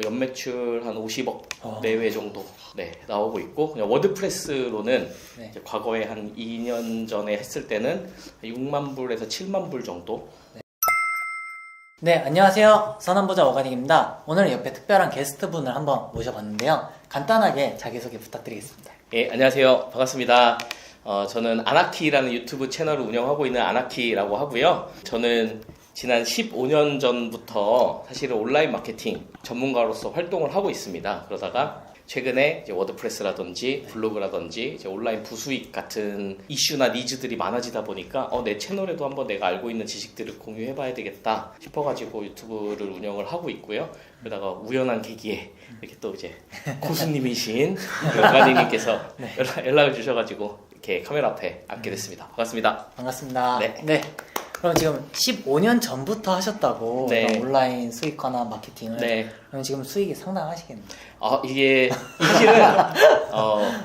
연매출 한 50억 내외 정도 나오고 있고, 그냥 워드프레스로는 이제 과거에 한 2년 전에 했을 때는 6만 불에서 7만 불 정도. 네, 안녕하세요. 선한부자 오가닉입니다. 오늘 옆에 특별한 게스트분을 한번 모셔봤는데요. 간단하게 자기소개 부탁드리겠습니다. 예, 안녕하세요. 반갑습니다. 저는 아나키라는 유튜브 채널을 운영하고 있는 아나키라고 하고요. 저는 지난 15년 전부터 사실은 온라인 마케팅 전문가로서 활동을 하고 있습니다. 그러다가 최근에 이제 워드프레스라든지 블로그라든지 이제 온라인 부수익 같은 이슈나 니즈들이 많아지다 보니까 내 채널에도 한번 내가 알고 있는 지식들을 공유해봐야 되겠다 싶어가지고 유튜브를 운영을 하고 있고요. 그러다가 우연한 계기에 이렇게 또 이제 고수님이신 오가닉님께서 연락을 주셔가지고 이렇게 카메라 앞에 앉게 됐습니다. 반갑습니다. 반갑습니다. 네. 그럼 지금 15년 전부터 하셨다고 온라인 수익화나 마케팅을. 그럼 지금 수익이 상당하시겠네요. 이게 사실은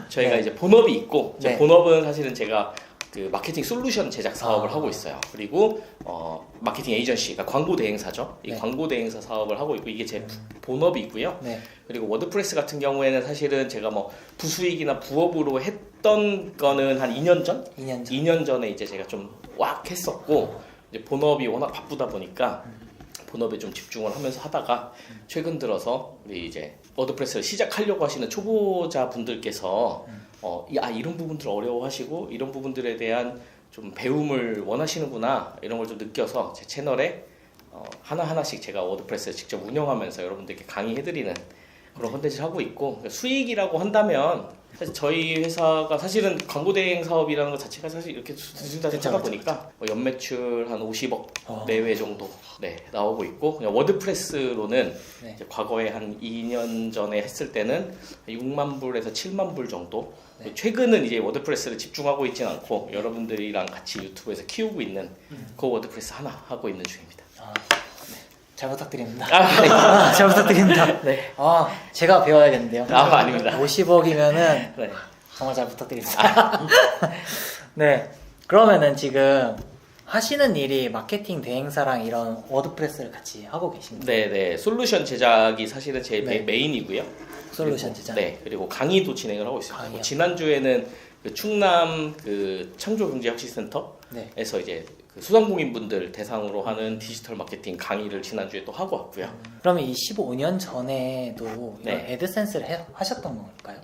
저희가 이제 본업이 있고 본업은 사실은 제가 그 마케팅 솔루션 제작 사업을 하고 있어요. 그리고 마케팅 에이전시, 그러니까 광고 대행사죠. 이 광고 대행사 사업을 하고 있고 이게 제 본업이고요. 그리고 워드프레스 같은 경우에는 사실은 제가 뭐 부수익이나 부업으로 했던 거는 한 2년 전? 2년 전에 이제 제가 좀 왁 했었고 이제 본업이 워낙 바쁘다 보니까 본업에 좀 집중을 하면서 하다가 최근 들어서 우리 이제 워드프레스를 시작하려고 하시는 초보자 분들께서 이런 부분들 어려워하시고 이런 부분들에 대한 좀 배움을 원하시는구나 이런 걸 좀 느껴서 제 채널에 하나하나씩 제가 워드프레스를 직접 운영하면서 여러분들께 강의해드리는 그런 콘텐츠를 하고 있고, 수익이라고 한다면 사실 저희 회사가 사실은 광고 대행 사업이라는 것 자체가 사실 이렇게 두둥다둥 하다 보니까 연매출 한 50억 내외 정도 나오고 있고, 그냥 워드프레스로는 이제 과거에 한 2년 전에 했을 때는 6만 불에서 7만 불 정도. 최근은 이제 워드프레스를 집중하고 있진 않고 여러분들이랑 같이 유튜브에서 키우고 있는 그 워드프레스 하나 하고 있는 중입니다. 잘 부탁드립니다. 잘 부탁드립니다. 제가 배워야겠는데요. 아닙니다. 50억이면은 정말 잘 부탁드립니다. 그러면은 지금 하시는 일이 마케팅 대행사랑 이런 워드프레스를 같이 하고 계십니다. 솔루션 제작이 사실은 제 메인이고요. 솔루션 제작. 그리고 강의도 진행을 하고 있습니다. 지난주에는 그 충남 그 창조경제혁신센터에서 이제 그 소상공인분들 대상으로 하는 디지털 마케팅 강의를 지난주에 또 하고 왔고요. 그러면 이 15년 전에도 이런 애드센스를 하셨던 건가요?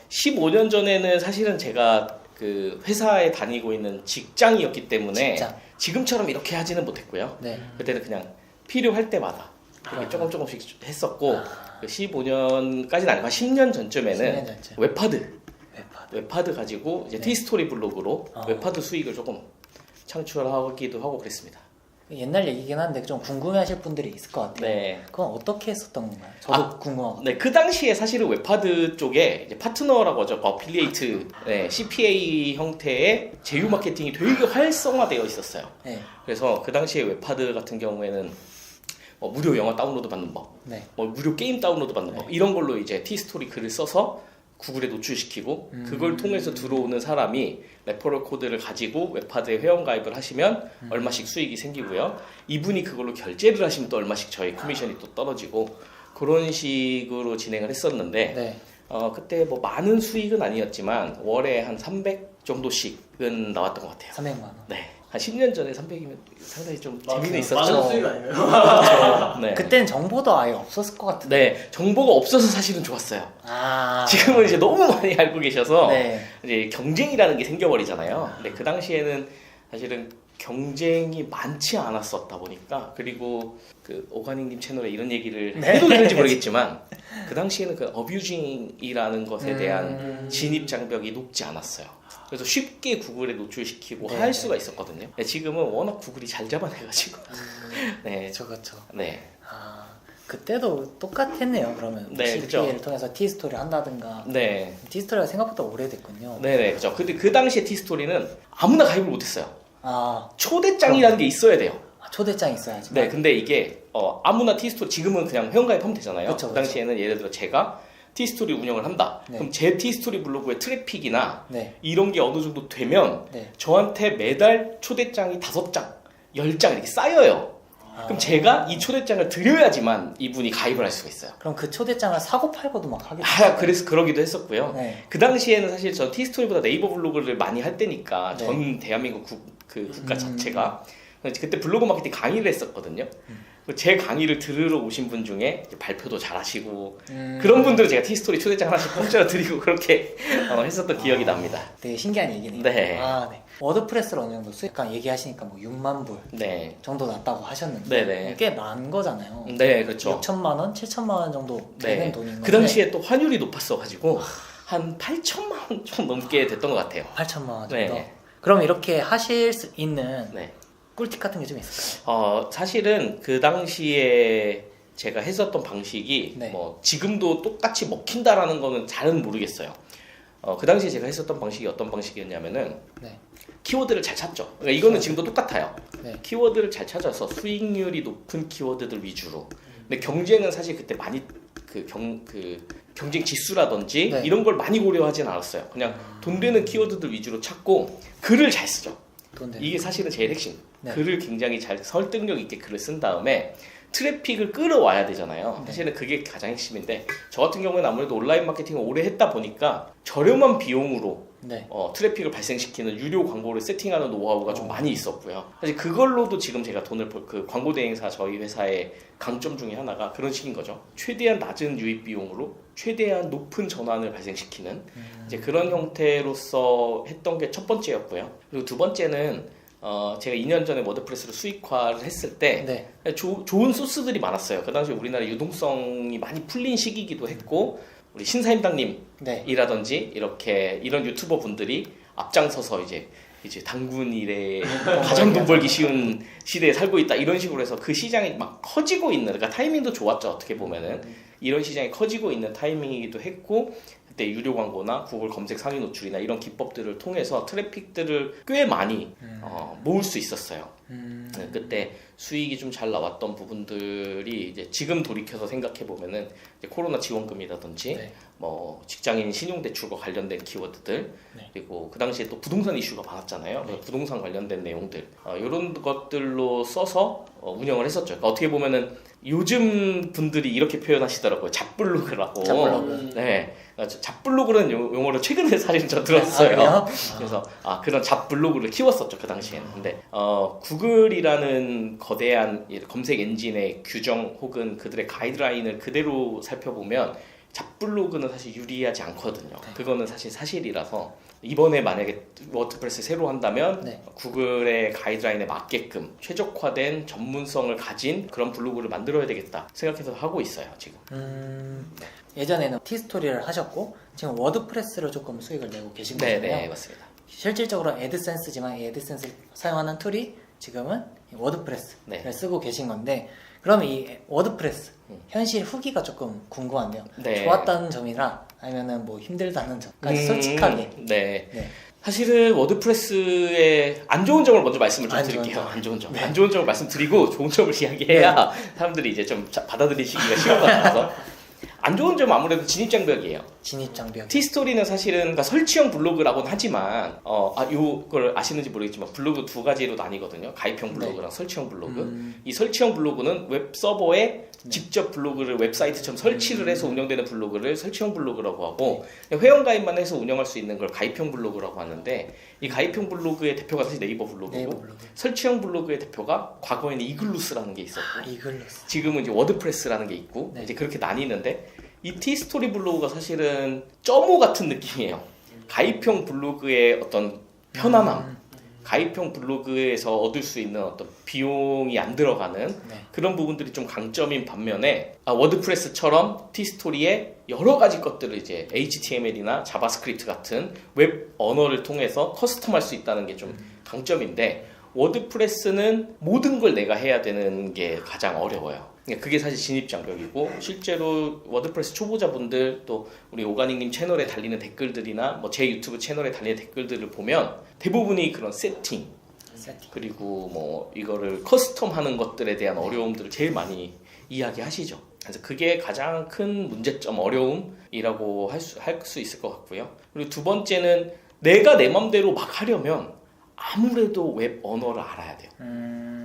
15년 전에는 사실은 제가 그 회사에 다니고 있는 직장이었기 때문에 지금처럼 이렇게 하지는 못했고요. 그때는 그냥 필요할 때마다 이렇게 조금씩 했었고, 15년까지는 아니고 한 10년 전쯤에는 웹하드 가지고 이제 티스토리 블로그로 웹하드 수익을 조금 창출하기도 하고 그랬습니다. 옛날 얘기긴 한데 좀 궁금해하실 분들이 있을 것 같아요. 그건 어떻게 했었던 건가요? 저도 궁금하거든요. 그 당시에 사실은 웹하드 쪽에 이제 파트너라고 하죠. 어필리에이트, CPA 형태의 제휴 마케팅이 되게 활성화되어 있었어요. 그래서 그 당시에 웹하드 같은 경우에는 무료 영화 다운로드 받는 법, 무료 게임 다운로드 받는 법, 이런 걸로 이제 티스토리 글을 써서 구글에 노출시키고 그걸 통해서 들어오는 사람이 레퍼럴 코드를 가지고 웹하드에 회원가입을 하시면 얼마씩 수익이 생기고요. 이분이 그걸로 결제를 하시면 또 얼마씩 저희 커미션이 또 떨어지고, 그런 식으로 진행을 했었는데 그때 뭐 많은 수익은 아니었지만 월에 한 300 정도씩은 나왔던 것 같아요. 300만 원. 한 10년 전에 300이면 상당히 좀 재미는 있었죠. 많은 수익 아니에요? 그때는 정보도 아예 없었을 것 같은데. 정보가 없어서 사실은 좋았어요. 지금은 이제 너무 많이 알고 계셔서 이제 경쟁이라는 게 생겨버리잖아요. 근데 그 당시에는 사실은 경쟁이 많지 않았었다 보니까, 그리고 그 오가닉님 채널에 이런 얘기를 해도 되는지 모르겠지만 그 당시에는 그 어뷰징이라는 것에 대한 진입 장벽이 높지 않았어요. 그래서 쉽게 구글에 노출시키고 할 수가 있었거든요. 지금은 워낙 구글이 잘 잡아내가지고. 그렇죠. 그때도 똑같았네요. 그러면 CPA를 통해서 티스토리를 한다든가. 티스토리가 생각보다 오래됐군요. 그렇죠. 근데 그 당시에 티스토리는 아무나 가입을 못했어요. 초대장이라는 게 있어야 돼요. 초대장이 있어야지. 근데 이게 아무나 티스토리, 지금은 그냥 회원가입하면 되잖아요. 그 당시에는 예를 들어 제가 티스토리 운영을 한다. 그럼 제 티스토리 블로그의 트래픽이나 이런 게 어느 정도 되면 저한테 매달 초대장이 5장, 10장 이렇게 쌓여요. 그럼 제가 이 초대장을 드려야지만 이분이 가입을 할 수가 있어요. 그럼 그 초대장을 사고 팔고도 막 하겠어요? 그래서 그러기도 했었고요. 네. 그 당시에는 사실 전 티스토리보다 네이버 블로그를 많이 할 때니까 네. 전 대한민국 국가 자체가 그때 블로그 마케팅 강의를 했었거든요. 제 강의를 들으러 오신 분 중에 발표도 잘하시고 그런 분들은 제가 티스토리 초대장 하나씩 공짜로 드리고 그렇게 했었던 기억이 납니다. 되게 신기한 얘기네요. 네. 네. 워드프레스를 어느 정도 수익, 아까 얘기하시니까 뭐 6만 불 네. 정도 났다고 하셨는데 네네. 꽤 많은 거잖아요. 네, 그렇죠. 6천만 원, 7천만 원 정도 되는 돈인 건데 그 당시에 또 환율이 높았어가지고 한 8천만 원 좀 넘게 됐던 것 같아요. 8천만 원 정도. 네. 그럼 이렇게 하실 수 있는 네. 꿀팁 같은 게 좀 있을까요? 사실은 그 당시에 제가 했었던 방식이 네. 뭐 지금도 똑같이 먹힌다라는 거는 잘은 모르겠어요. 그 당시에 제가 했었던 방식이 어떤 방식이었냐면은 네. 키워드를 잘 찾죠. 그러니까 이거는 지금도 똑같아요. 네. 키워드를 잘 찾아서 수익률이 높은 키워드들 위주로. 근데 경쟁은 사실 그때 많이 경쟁 지수라든지 네. 이런 걸 많이 고려하진 않았어요. 그냥 돈 되는 키워드들 위주로 찾고 글을 잘 쓰죠. 돈 되는 이게 사실은 제일 핵심. 네. 글을 굉장히 잘 설득력 있게 글을 쓴 다음에 트래픽을 끌어와야 되잖아요. 네. 사실은 그게 가장 핵심인데 저 같은 경우에는 아무래도 온라인 마케팅을 오래 했다 보니까 저렴한 비용으로 네. 트래픽을 발생시키는 유료 광고를 세팅하는 노하우가 좀 많이 있었고요. 사실 그걸로도 지금 제가 돈을 그 광고 대행사 저희 회사의 강점 중에 하나가 그런 식인 거죠. 최대한 낮은 유입 비용으로 최대한 높은 전환을 발생시키는 이제 그런 형태로서 했던 게 첫 번째였고요. 그리고 두 번째는 제가 2년 전에 워드프레스로 수익화를 했을 때 네. 좋은 소스들이 많았어요. 그 당시에 우리나라 유동성이 많이 풀린 시기이기도 했고 우리 신사임당님이라든지 네. 이렇게 이런 유튜버 분들이 앞장서서 이제 당군 일에 가장 돈 벌기 쉬운 시대에 살고 있다 이런 식으로 해서 그 시장이 막 커지고 있는 그러니까 타이밍도 좋았죠. 어떻게 보면은 이런 시장이 커지고 있는 타이밍이기도 했고 그때 유료 광고나 구글 검색 상위 노출이나 이런 기법들을 통해서 트래픽들을 꽤 많이 모을 수 있었어요. 그때 수익이 좀 잘 나왔던 부분들이 이제 지금 돌이켜서 생각해 보면은 코로나 지원금이라든지 네. 뭐 직장인 신용대출과 관련된 키워드들 네. 그리고 그 당시에 또 부동산 이슈가 많았잖아요. 그래서 부동산 관련된 내용들 이런 것들로 써서 운영을 했었죠. 그러니까 어떻게 보면은 요즘 분들이 이렇게 표현하시더라고요. 잡블로그라고. 잡블로그. 네. 잡블로그라는 용어를 최근에 사실 저 들었어요. 그래서 그런 잡블로그를 키웠었죠 그 당시에는. 근데 구글이라는 거대한 검색 엔진의 규정 혹은 그들의 가이드라인을 그대로 살펴보면 잡블로그는 사실 유리하지 않거든요. 그거는 사실 사실이라서 이번에 만약에 워드프레스 새로 한다면 네. 구글의 가이드라인에 맞게끔 최적화된 전문성을 가진 그런 블로그를 만들어야 되겠다 생각해서 하고 있어요 지금. 예전에는 티스토리를 하셨고 지금 워드프레스로 조금 수익을 내고 계신 거잖아요. 네, 맞습니다. 실질적으로 애드센스지만 이 애드센스를 사용하는 툴이 지금은 워드프레스를 쓰고 계신 건데 그러면 이 워드프레스 현실 후기가 조금 궁금한데요. 네. 좋았다는 점이나 아니면은 뭐 힘들다는 점까지 솔직하게. 네. 사실은 워드프레스의 안 좋은 점을 먼저 말씀을 좀 안 드릴게요. 좋은 점. 안 좋은 점. 네. 안 좋은 점을 말씀드리고 좋은 점을 이야기해야 사람들이 이제 좀 받아들이시기가 쉬운 것 같아서. 안 좋은 점은 아무래도 진입장벽이에요. 진입장벽. 티스토리는 사실은 그러니까 설치형 블로그라고는 하지만 요걸 아시는지 모르겠지만 블로그 두 가지로 나뉘거든요. 가입형 블로그랑 설치형 블로그. 이 설치형 블로그는 웹 서버에 직접 블로그를 웹사이트처럼 설치를 해서 운영되는 블로그를 설치형 블로그라고 하고 회원 가입만 해서 운영할 수 있는 걸 가입형 블로그라고 하는데 이 가입형 블로그의 대표가 사실 네이버 블로그고 설치형 블로그의 대표가 과거에는 이글루스라는 게 있었고 이글루스. 지금은 이제 워드프레스라는 게 있고 네. 이제 그렇게 나뉘는데 이 티스토리 블로그가 사실은 점오 같은 느낌이에요. 가입형 블로그의 어떤 편안함, 가입형 블로그에서 얻을 수 있는 어떤 비용이 안 들어가는 그런 부분들이 좀 강점인 반면에 워드프레스처럼 티스토리에 여러 가지 것들을 이제 HTML이나 자바스크립트 같은 웹 언어를 통해서 커스텀할 수 있다는 게 좀 강점인데 워드프레스는 모든 걸 내가 해야 되는 게 가장 어려워요. 그게 사실 진입장벽이고 실제로 워드프레스 초보자분들 또 우리 오가닉님 채널에 달리는 댓글들이나 뭐 제 유튜브 채널에 달리는 댓글들을 보면 대부분이 그런 세팅 그리고 뭐 이거를 커스텀하는 것들에 대한 어려움들을 제일 많이 이야기하시죠. 그래서 그게 가장 큰 문제점 어려움이라고 할 수 있을 것 같고요. 그리고 두 번째는 내가 내 맘대로 막 하려면 아무래도 웹 언어를 알아야 돼요.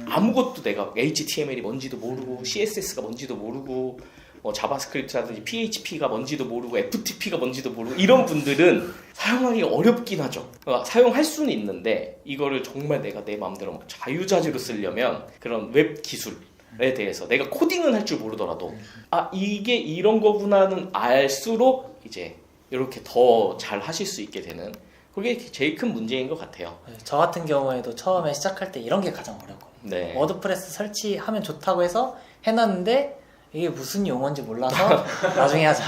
아무것도 내가 HTML이 뭔지도 모르고 CSS가 뭔지도 모르고 자바스크립트라든지 PHP가 뭔지도 모르고 FTP가 뭔지도 모르고 이런 분들은 사용하기가 어렵긴 하죠. 사용할 수는 있는데 이거를 정말 내가 내 마음대로 막 자유자재로 쓰려면 그런 웹 기술에 대해서 내가 코딩은 할 줄 모르더라도 이게 이런 거구나는 알수록 이제 이렇게 더 잘 하실 수 있게 되는 그게 제일 큰 문제인 것 같아요. 저 같은 경우에도 처음에 시작할 때 이런 게 가장 어렵고 네. 워드프레스 설치하면 좋다고 해서 해놨는데 이게 무슨 용어인지 몰라서 나중에 하자.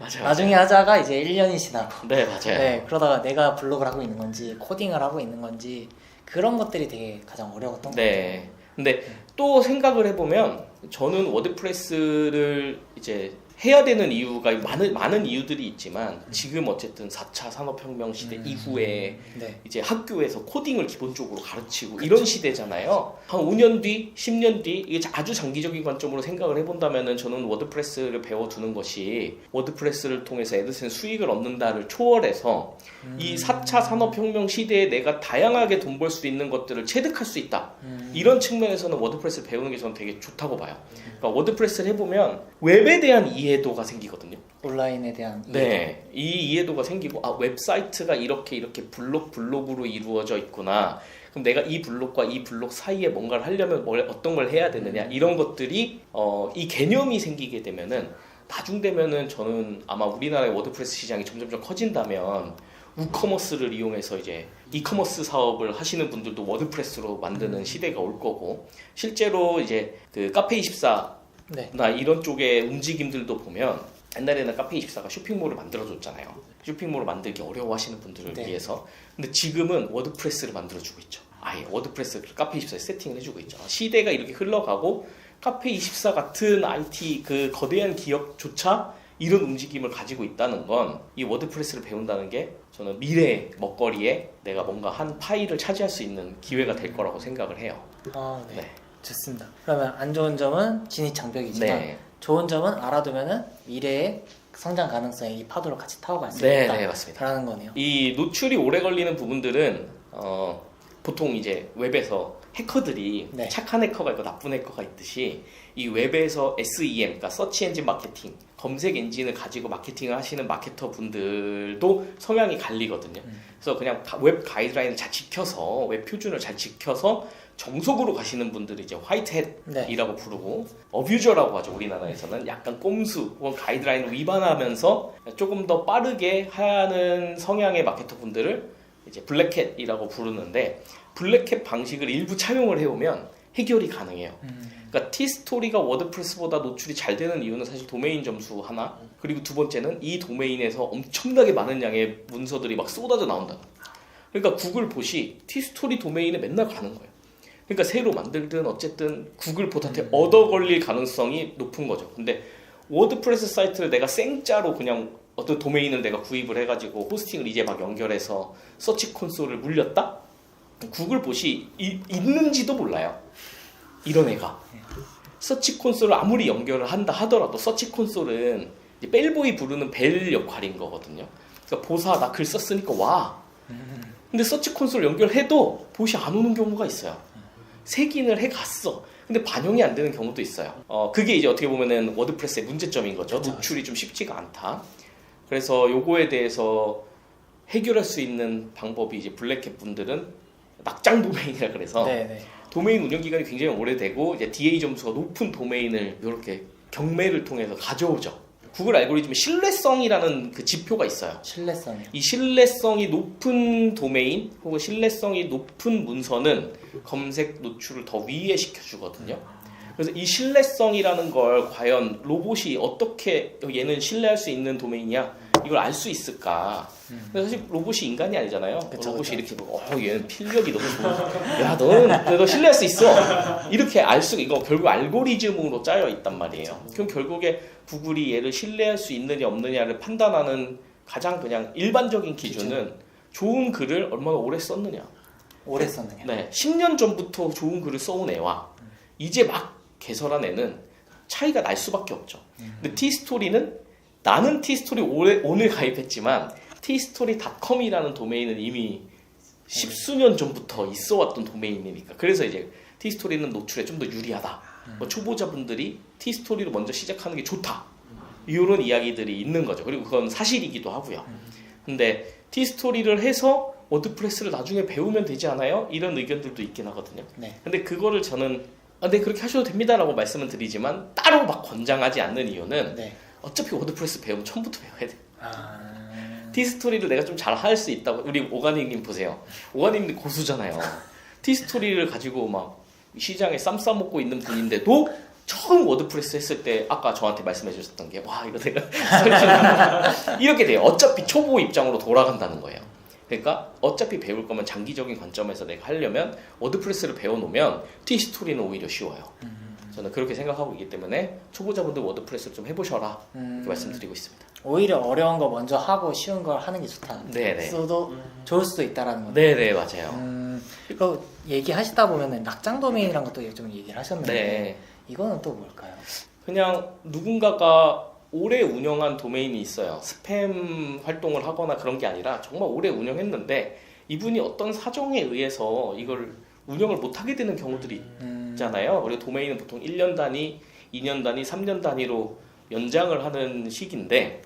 맞아요. 나중에 하자가 이제 1년이 지나고. 네, 맞아요. 네, 그러다가 내가 블로그를 하고 있는 건지 코딩을 하고 있는 건지 그런 것들이 되게 가장 어려웠던 것 같아요. 네. 근데 또 생각을 해보면 저는 워드프레스를 이제 해야 되는 이유가 많은 이유들이 있지만 지금 어쨌든 4차 산업혁명 시대 이후에 네. 이제 학교에서 코딩을 기본적으로 가르치고 이런 시대잖아요. 한 5년 뒤, 10년 뒤 이게 아주 장기적인 관점으로 생각을 해본다면은 저는 워드프레스를 배워두는 것이 워드프레스를 통해서 애드센스 수익을 얻는다를 초월해서 이 4차 산업혁명 시대에 내가 다양하게 돈 벌 수 있는 것들을 체득할 수 있다. 이런 측면에서는 워드프레스를 배우는 게 저는 되게 좋다고 봐요. 그러니까 워드프레스를 해보면 웹에 대한 이해도가 생기거든요. 온라인에 대한 네, 이 이해도가 생기고 웹사이트가 이렇게 블록으로 이루어져 있구나. 그럼 내가 이 블록과 이 블록 사이에 뭔가를 하려면 어떤 걸 해야 되느냐 이런 것들이 이 개념이 생기게 되면은 나중 되면은 저는 아마 우리나라의 워드프레스 시장이 점점 커진다면 우커머스를 이용해서 이제 이커머스 사업을 하시는 분들도 워드프레스로 만드는 시대가 올 거고 실제로 이제 그 카페24나 네. 이런 쪽의 움직임들도 보면 옛날에는 카페24가 쇼핑몰을 만들어줬잖아요. 쇼핑몰을 만들기 어려워하시는 분들을 네. 위해서. 근데 지금은 워드프레스를 만들어주고 있죠. 아예 워드프레스 카페24에 세팅을 해주고 있죠. 시대가 이렇게 흘러가고 카페24 같은 IT 그 거대한 기업조차 이런 움직임을 가지고 있다는 건 이 워드프레스를 배운다는 게 저는 미래의 먹거리에 내가 뭔가 한 파일을 차지할 수 있는 기회가 될 거라고 생각을 해요. 네. 네. 좋습니다. 그러면 안 좋은 점은 진입장벽이지만 네. 좋은 점은 알아두면은 미래의 성장 가능성에 이 파도를 같이 타고 갈 수 네, 있다. 네, 맞습니다. 라는 거네요. 이 노출이 오래 걸리는 부분들은 보통 이제 웹에서 해커들이 네. 착한 해커가 있고 나쁜 해커가 있듯이 이 웹에서 SEM, 그러니까 서치 엔진 마케팅, 검색 엔진을 가지고 마케팅을 하시는 마케터 분들도 성향이 갈리거든요. 그래서 그냥 웹 가이드라인을 잘 지켜서 웹 표준을 잘 지켜서 정석으로 가시는 분들이 이제 화이트햇이라고 네. 부르고 어뷰저라고 하죠. 우리나라에서는 약간 꼼수 혹은 가이드라인을 위반하면서 조금 더 빠르게 하는 성향의 마케터 분들을 이제 블랙햇이라고 부르는데 블랙햇 방식을 일부 차용을 해오면 해결이 가능해요. 그러니까 T스토리가 워드프레스보다 노출이 잘 되는 이유는 사실 도메인 점수 하나, 그리고 두 번째는 이 도메인에서 엄청나게 많은 양의 문서들이 막 쏟아져 나온다. 그러니까 구글 봇이 T스토리 도메인에 맨날 가는 거예요. 그러니까 새로 만들든 어쨌든 구글 봇한테 얻어 걸릴 가능성이 높은 거죠. 근데 워드프레스 사이트를 내가 생짜로 그냥 어떤 도메인을 내가 구입을 해가지고 호스팅을 이제 막 연결해서 서치 콘솔을 물렸다? 구글 봇이 있는지도 몰라요. 이런 애가. 서치 콘솔을 아무리 연결을 한다 하더라도 서치 콘솔은 벨보이 부르는 벨 역할인 거거든요. 그러니까 보사 나 글 썼으니까 와. 근데 서치 콘솔 연결해도 봇이 안 오는 경우가 있어요. 색인을 해갔어. 근데 반영이 안 되는 경우도 있어요. 그게 이제 어떻게 보면은 워드프레스의 문제점인 거죠. 그렇죠. 노출이 좀 쉽지가 않다. 그래서 요거에 대해서 해결할 수 있는 방법이 이제 블랙햇 분들은 낙장 도메인이라 그래서 네네. 도메인 운영 기간이 굉장히 오래되고 이제 DA 점수가 높은 도메인을 이렇게 경매를 통해서 가져오죠. 구글 알고리즘에 신뢰성이라는 그 지표가 있어요. 신뢰성이요. 이 신뢰성이 높은 도메인 혹은 신뢰성이 높은 문서는 검색 노출을 더 위에 시켜주거든요. 그래서 이 신뢰성이라는 걸 과연 로봇이 어떻게 얘는 신뢰할 수 있는 도메인이야 이걸 알 수 있을까? 근데 사실 로봇이 인간이 아니잖아요. 그쵸, 로봇이 그쵸. 이렇게 보고 얘는 필력이 너무 좋아. 야 너는 너 신뢰할 수 있어. 이렇게 알 수 이거 결국 알고리즘으로 짜여 있단 말이에요. 그럼 결국에 구글이 얘를 신뢰할 수 있느냐 없느냐를 판단하는 가장 그냥 일반적인 기준은 좋은 글을 얼마나 오래 썼느냐. 오래 썼느냐. 네, 10년 전부터 좋은 글을 써온 애와 이제 막 개설한 애는 차이가 날 수밖에 없죠. 근데 T스토리는 나는 T스토리 오늘 가입했지만 T스토리.com이라는 도메인은 이미 10수년 전부터 있어왔던 도메인이니까. 그래서 이제 티스토리는 노출에 좀 더 유리하다. 뭐 초보자분들이 티스토리로 먼저 시작하는 게 좋다. 이런 이야기들이 있는 거죠. 그리고 그건 사실이기도 하고요. 근데 티스토리를 해서 워드프레스를 나중에 배우면 되지 않아요? 이런 의견들도 있긴 하거든요. 네. 근데 그거를 저는 네 그렇게 하셔도 됩니다라고 말씀은 드리지만 따로 막 권장하지 않는 이유는 네. 어차피 워드프레스 배우면 처음부터 배워야 돼. 아... 티스토리를 내가 좀 잘 할 수 있다고. 우리 오가닉님 보세요. 오가닉님 고수잖아요. 티스토리를 가지고 막 시장에 쌈 싸먹고 있는 분인데도 처음 워드프레스 했을 때 아까 저한테 말씀해 주셨던 게 와 이거 내가 이렇게 돼요. 어차피 초보 입장으로 돌아간다는 거예요. 그러니까 어차피 배울 거면 장기적인 관점에서 내가 하려면 워드프레스를 배워놓으면 티스토리는 오히려 쉬워요. 저는 그렇게 생각하고 있기 때문에 초보자분들 워드프레스를 좀 해보셔라 이렇게 말씀드리고 있습니다. 오히려 어려운 거 먼저 하고 쉬운 걸 하는 게 좋다. 네네. 써도 좋을 수도 있다라는 거죠. 네네 맞아요. 그 얘기하시다 보면은 낙장 도메인이란 것도 좀 얘기를 하셨는데 네. 이거는 또 뭘까요? 그냥 누군가가 오래 운영한 도메인이 있어요. 스팸 활동을 하거나 그런 게 아니라 정말 오래 운영했는데 이분이 어떤 사정에 의해서 이걸 운영을 못하게 되는 경우들이 있잖아요. 그리고 도메인은 보통 1년 단위, 2년 단위, 3년 단위로 연장을 하는 시기인데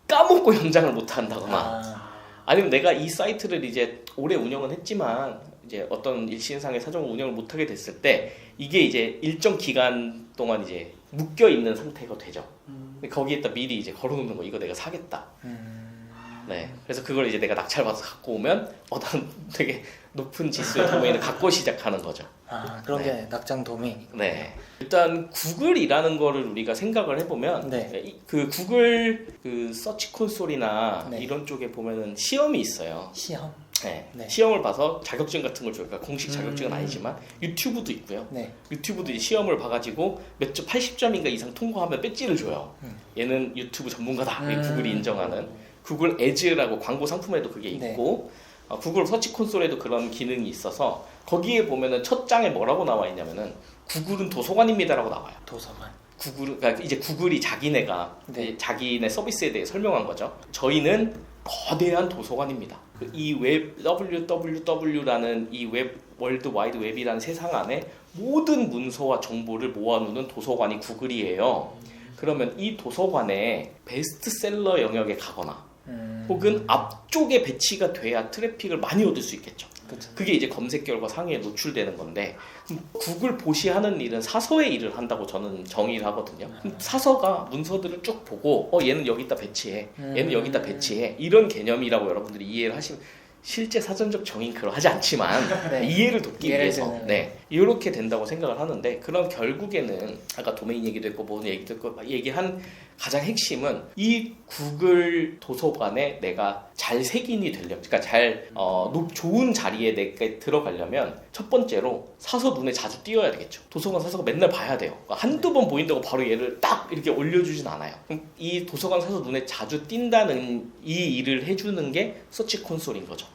까먹고 연장을 못 한다거나 아니면 내가 이 사이트를 이제 오래 운영은 했지만 이제 어떤 일시상의 사정으로 운영을 못하게 됐을 때 이게 이제 일정 기간 동안 이제 묶여 있는 상태가 되죠. 거기에다 미리 이제 걸어놓는 거 이거 내가 사겠다. 네, 그래서 그걸 이제 내가 낙찰받아서 갖고 오면 난 되게 높은 지수의 도메인을 갖고 시작하는 거죠. 그런 네. 게 낙장 도메인. 네, 일단 구글이라는 거를 우리가 생각을 해보면 네. 그 구글 그 서치 콘솔이나 네. 이런 쪽에 보면은 시험이 있어요. 시험. 네. 네. 시험을 봐서 자격증 같은 걸 줘요. 그러니까 공식 자격증은 아니지만 유튜브도 있고요. 네. 유튜브도 이제 시험을 봐가지고 몇 점 80점인가 이상 통과하면 배지를 줘요. 얘는 유튜브 전문가다. 구글이 인정하는 구글 애즈라고 광고 상품에도 그게 있고 구글 서치 콘솔에도 그런 기능이 있어서 거기에 보면은 첫 장에 뭐라고 나와 있냐면은 구글은 도서관입니다라고 나와요. 도서관. 그러니까 이제 구글이 자기네가 네. 자기네 서비스에 대해 설명한 거죠. 저희는 거대한 도서관입니다. 이 웹 www라는 이 웹 월드 와이드 웹이라는 세상 안에 모든 문서와 정보를 모아놓는 도서관이 구글이에요. 그러면 이 도서관에 베스트셀러 영역에 가거나 혹은 앞쪽에 배치가 돼야 트래픽을 많이 얻을 수 있겠죠. 그쵸. 그게 이제 검색 결과 상위에 노출되는 건데 구글 보시 하는 일은 사서의 일을 한다고 저는 정의를 하거든요. 사서가 문서들을 쭉 보고 얘는 여기다 배치해, 얘는 여기다 배치해 이런 개념이라고 여러분들이 이해를 하시면 실제 사전적 정의는 그러하지 않지만 네. 이해를 돕기 위해서 네. 이렇게 된다고 생각을 하는데 그럼 결국에는 아까 도메인 얘기도 했고 뭔 얘기도 했고 얘기한 가장 핵심은 이 구글 도서관에 내가 잘 색인이 되려면 그러니까 좋은 자리에 내가 들어가려면 첫 번째로 사서 눈에 자주 띄어야 되겠죠. 도서관 사서가 맨날 봐야 돼요. 그러니까 한두 번 보인다고 바로 얘를 딱 이렇게 올려주진 않아요. 그럼 이 도서관 사서 눈에 자주 띈다는 이 일을 해주는 게 서치 콘솔인 거죠.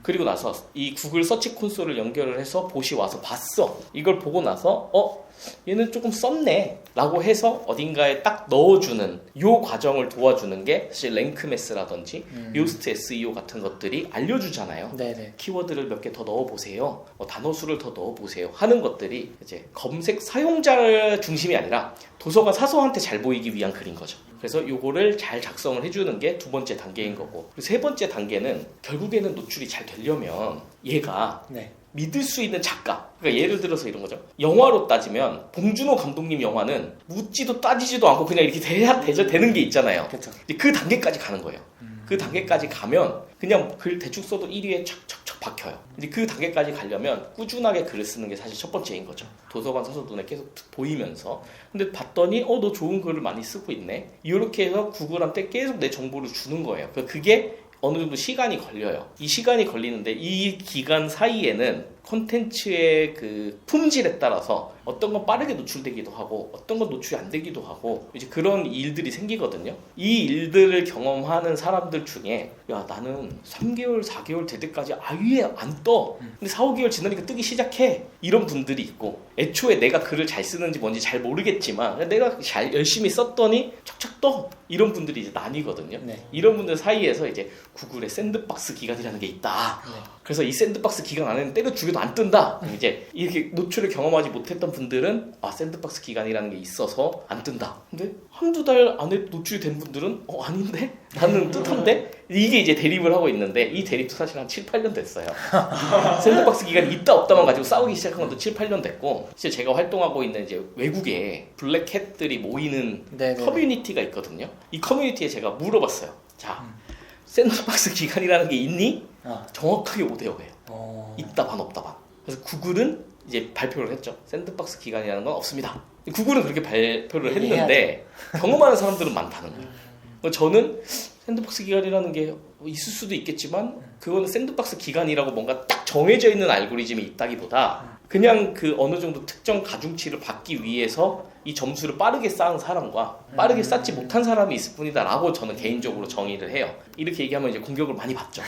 그리고 나서 이 구글 서치 콘솔을 연결을 해서 보시 와서 봤어. 이걸 보고 나서 얘는 조금 썼네 라고 해서 어딘가에 딱 넣어주는 요 과정을 도와주는 게 사실 랭크매스라든지 요스트 SEO 같은 것들이 알려주잖아요. 네네. 키워드를 몇 개 더 넣어보세요. 단어 수를 더 넣어보세요. 하는 것들이 이제 검색 사용자 중심이 아니라 도서관 사서한테 잘 보이기 위한 글인 거죠. 그래서 요거를 잘 작성을 해주는 게 두 번째 단계인 거고 그리고 세 번째 단계는 결국에는 노출이 잘 되려면 얘가 믿을 수 있는 작가. 그러니까 예를 들어서 이런 거죠. 영화로 따지면 봉준호 감독님 영화는 묻지도 따지지도 않고 그냥 이렇게 되는 게 있잖아요. 그쵸. 그 단계까지 가는 거예요. 그 단계까지 가면 그냥 글 대충 써도 1위에 척척척 박혀요. 이제 그 단계까지 가려면 꾸준하게 글을 쓰는 게 사실 첫 번째인 거죠. 도서관 사서 눈에 계속 보이면서 근데 봤더니 너 좋은 글을 많이 쓰고 있네. 이렇게 해서 구글한테 계속 내 정보를 주는 거예요. 그게 어느 정도 시간이 걸려요. 이 시간이 걸리는데 이 기간 사이에는 콘텐츠의 그 품질에 따라서 어떤 건 빠르게 노출되기도 하고 어떤 건 노출이 안 되기도 하고 이제 그런 일들이 생기거든요. 이 일들을 경험하는 사람들 중에 야 나는 3개월 4개월 될 때까지 아예 안 떠. 근데 4, 5개월 지나니까 뜨기 시작해. 이런 분들이 있고 애초에 내가 글을 잘 쓰는지 뭔지 잘 모르겠지만 내가 잘 열심히 썼더니 척척 떠. 이런 분들이 이제 나뉘거든요. 이런 분들 사이에서 이제 구글의 샌드박스 기간이라는 게 있다. 그래서 이 샌드박스 기간 안에는 때려 죽여도 안 뜬다. 이제 이렇게 노출을 경험하지 못했던 분들은 샌드박스 기간이라는 게 있어서 안 뜬다. 근데 한두 달 안에 노출이 된 분들은 아닌데? 나는 뜨던데? 이게 이제 대립을 하고 있는데 이 대립도 사실 한 7, 8년 됐어요. 샌드박스 기간이 있다 없다만 가지고 싸우기 시작한 것도 7, 8년 됐고 실제 제가 활동하고 있는 이제 외국에 블랙캣들이 모이는 네네네. 커뮤니티가 있거든요. 이 커뮤니티에 제가 물어봤어요. 자, 샌드박스 기간이라는 게 있니? 정확하게 5대5예요. 있다 반 없다 반. 그래서 구글은 이제 발표를 했죠. 샌드박스 기간이라는 건 없습니다. 구글은 그렇게 발표를 했는데 경험하는 사람들은 많다는 거예요. 저는 샌드박스 기간이라는 게 있을 수도 있겠지만 그거는 샌드박스 기간이라고 뭔가 딱 정해져 있는 알고리즘이 있다기보다 그냥 그 어느 정도 특정 가중치를 받기 위해서 이 점수를 빠르게 쌓은 사람과 빠르게 쌓지 못한 사람이 있을 뿐이다 라고 저는 개인적으로 정의를 해요. 이렇게 얘기하면 이제 공격을 많이 받죠.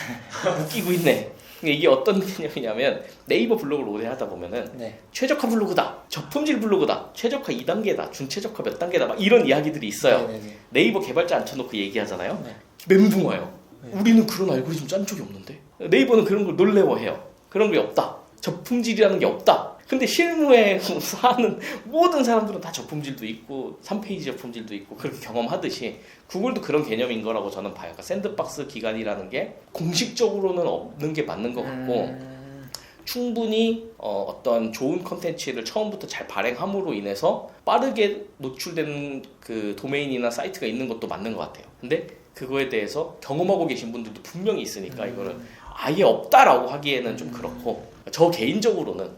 웃기고 있네. 이게 어떤 개념이냐면 네이버 블로그를 오래 하다 보면은 최적화 블로그다, 저품질 블로그다, 최적화 2단계다, 준최적화 몇 단계다 막 이런 이야기들이 있어요. 네이버 개발자 앉혀놓고 얘기하잖아요. 멘붕 와요. 우리는 그런 알고리즘 짠 적이 없는데 네이버는 그런 걸 놀래워해요. 그런 게 없다. 저품질이라는 게 없다. 근데 실무에 하는 모든 사람들은 다 저품질도 있고 3페이지 저품질도 있고 그렇게 경험하듯이 구글도 그런 개념인 거라고 저는 봐요. 그러니까 샌드박스 기간이라는 게 공식적으로는 없는 게 맞는 것 같고 충분히 어떤 좋은 컨텐츠를 처음부터 잘 발행함으로 인해서 빠르게 노출되는 그 도메인이나 사이트가 있는 것도 맞는 것 같아요. 근데 그거에 대해서 경험하고 계신 분들도 분명히 있으니까 이거를 아예 없다라고 하기에는 좀 그렇고 저 개인적으로는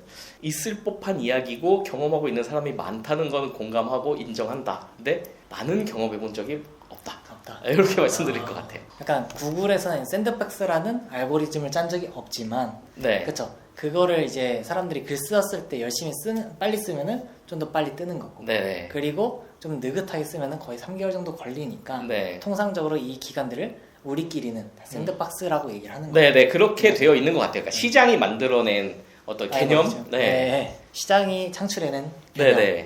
있을 법한 이야기고 경험하고 있는 사람이 많다는 거는 공감하고 인정한다. 근데 나는 경험해 본 적이 없다. 이렇게 말씀드릴 것 같아요. 약간 구글에서는 샌드박스라는 알고리즘을 짠 적이 없지만 그렇죠. 그거를 이제 사람들이 글 썼을 때 열심히 빨리 쓰면은 좀 더 빨리 뜨는 거고 그리고 좀 느긋하게 쓰면은 거의 3개월 정도 걸리니까 통상적으로 이 기간들을 우리끼리는 샌드박스라고 얘기를 하는 거예요. 네네 그렇게 되어 있는 것 같아요. 그러니까 시장이 만들어낸 어떤 개념, 시장이 창출해낸 개념.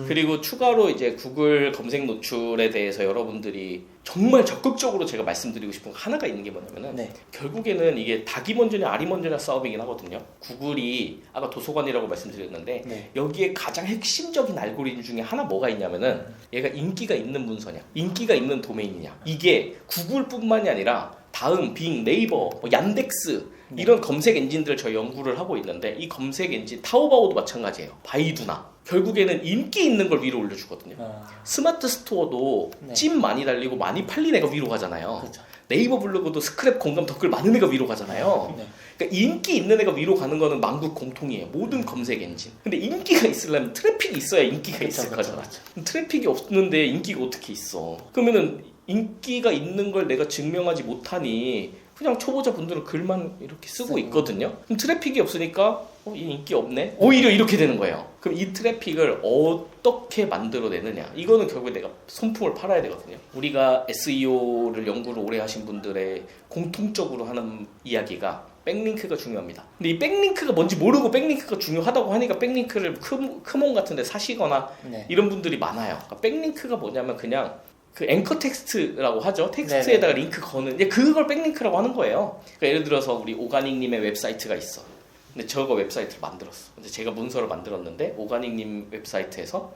그리고 추가로 이제 구글 검색 노출에 대해서 여러분들이 정말 적극적으로 제가 말씀드리고 싶은 거 하나가 있는 게 뭐냐면은 결국에는 이게 닭이 먼저냐 알이 먼저냐 싸움이긴 하거든요. 구글이 아까 도서관이라고 말씀드렸는데 여기에 가장 핵심적인 알고리즘 중에 하나 뭐가 있냐면은 얘가 인기가 있는 문서냐, 인기가 있는 도메인이냐. 이게 구글뿐만이 아니라 다음, 빙, 네이버, 얀덱스 이런 검색 엔진들을 저희 연구를 하고 있는데 이 검색 엔진 타오바오도 마찬가지예요. 바이두나 결국에는 인기 있는 걸 위로 올려주거든요. 스마트 스토어도 찜 많이 달리고 많이 팔린 애가 위로 가잖아요. 네이버 블로그도 스크랩 공감 댓글 많은 애가 위로 가잖아요. 그러니까 인기 있는 애가 위로 가는 거는 만국 공통이에요. 모든 검색 엔진. 근데 인기가 있으려면 트래픽이 있어야 인기가 있을 거잖아. 트래픽이 없는데 인기가 어떻게 있어? 그러면은 인기가 있는 걸 내가 증명하지 못하니 그냥 초보자 분들은 글만 이렇게 쓰고 있거든요. 그럼 트래픽이 없으니까 이 인기 없네? 오히려 이렇게 되는 거예요. 그럼 이 트래픽을 어떻게 만들어내느냐? 이거는 결국에 내가 손품을 팔아야 되거든요. 우리가 SEO를 연구를 오래 하신 분들의 공통적으로 하는 이야기가 백링크가 중요합니다. 근데 이 백링크가 뭔지 모르고 백링크가 중요하다고 하니까 백링크를 크몬 같은 데 사시거나 이런 분들이 많아요. 그러니까 백링크가 뭐냐면 그냥 그 앵커 텍스트라고 하죠. 텍스트에다가 링크 거는 그걸 백링크라고 하는 거예요. 그러니까 예를 들어서 우리 오가닉님의 웹사이트가 있어. 근데 저거 웹사이트를 만들었어. 근데 제가 문서를 만들었는데 오가닉님 웹사이트에서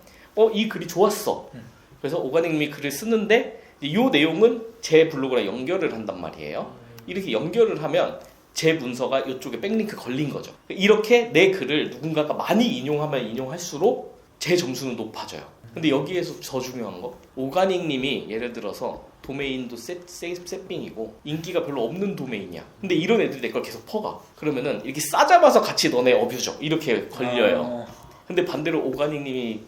이 글이 좋았어. 그래서 오가닉님이 글을 쓰는데 이 내용은 제 블로그랑 연결을 한단 말이에요. 이렇게 연결을 하면 제 문서가 이쪽에 백링크 걸린 거죠. 이렇게 내 글을 누군가가 많이 인용하면 인용할수록 제 점수는 높아져요. 근데 여기에서 더 중요한 거 오가닉님이 예를 들어서 도메인도 세빙이고 인기가 별로 없는 도메인이야. 근데 이런 애들이 내 걸 계속 퍼가. 그러면은 이렇게 싸잡아서 같이 너네 어뷰죠. 이렇게 걸려요. 근데 반대로 오가닉님이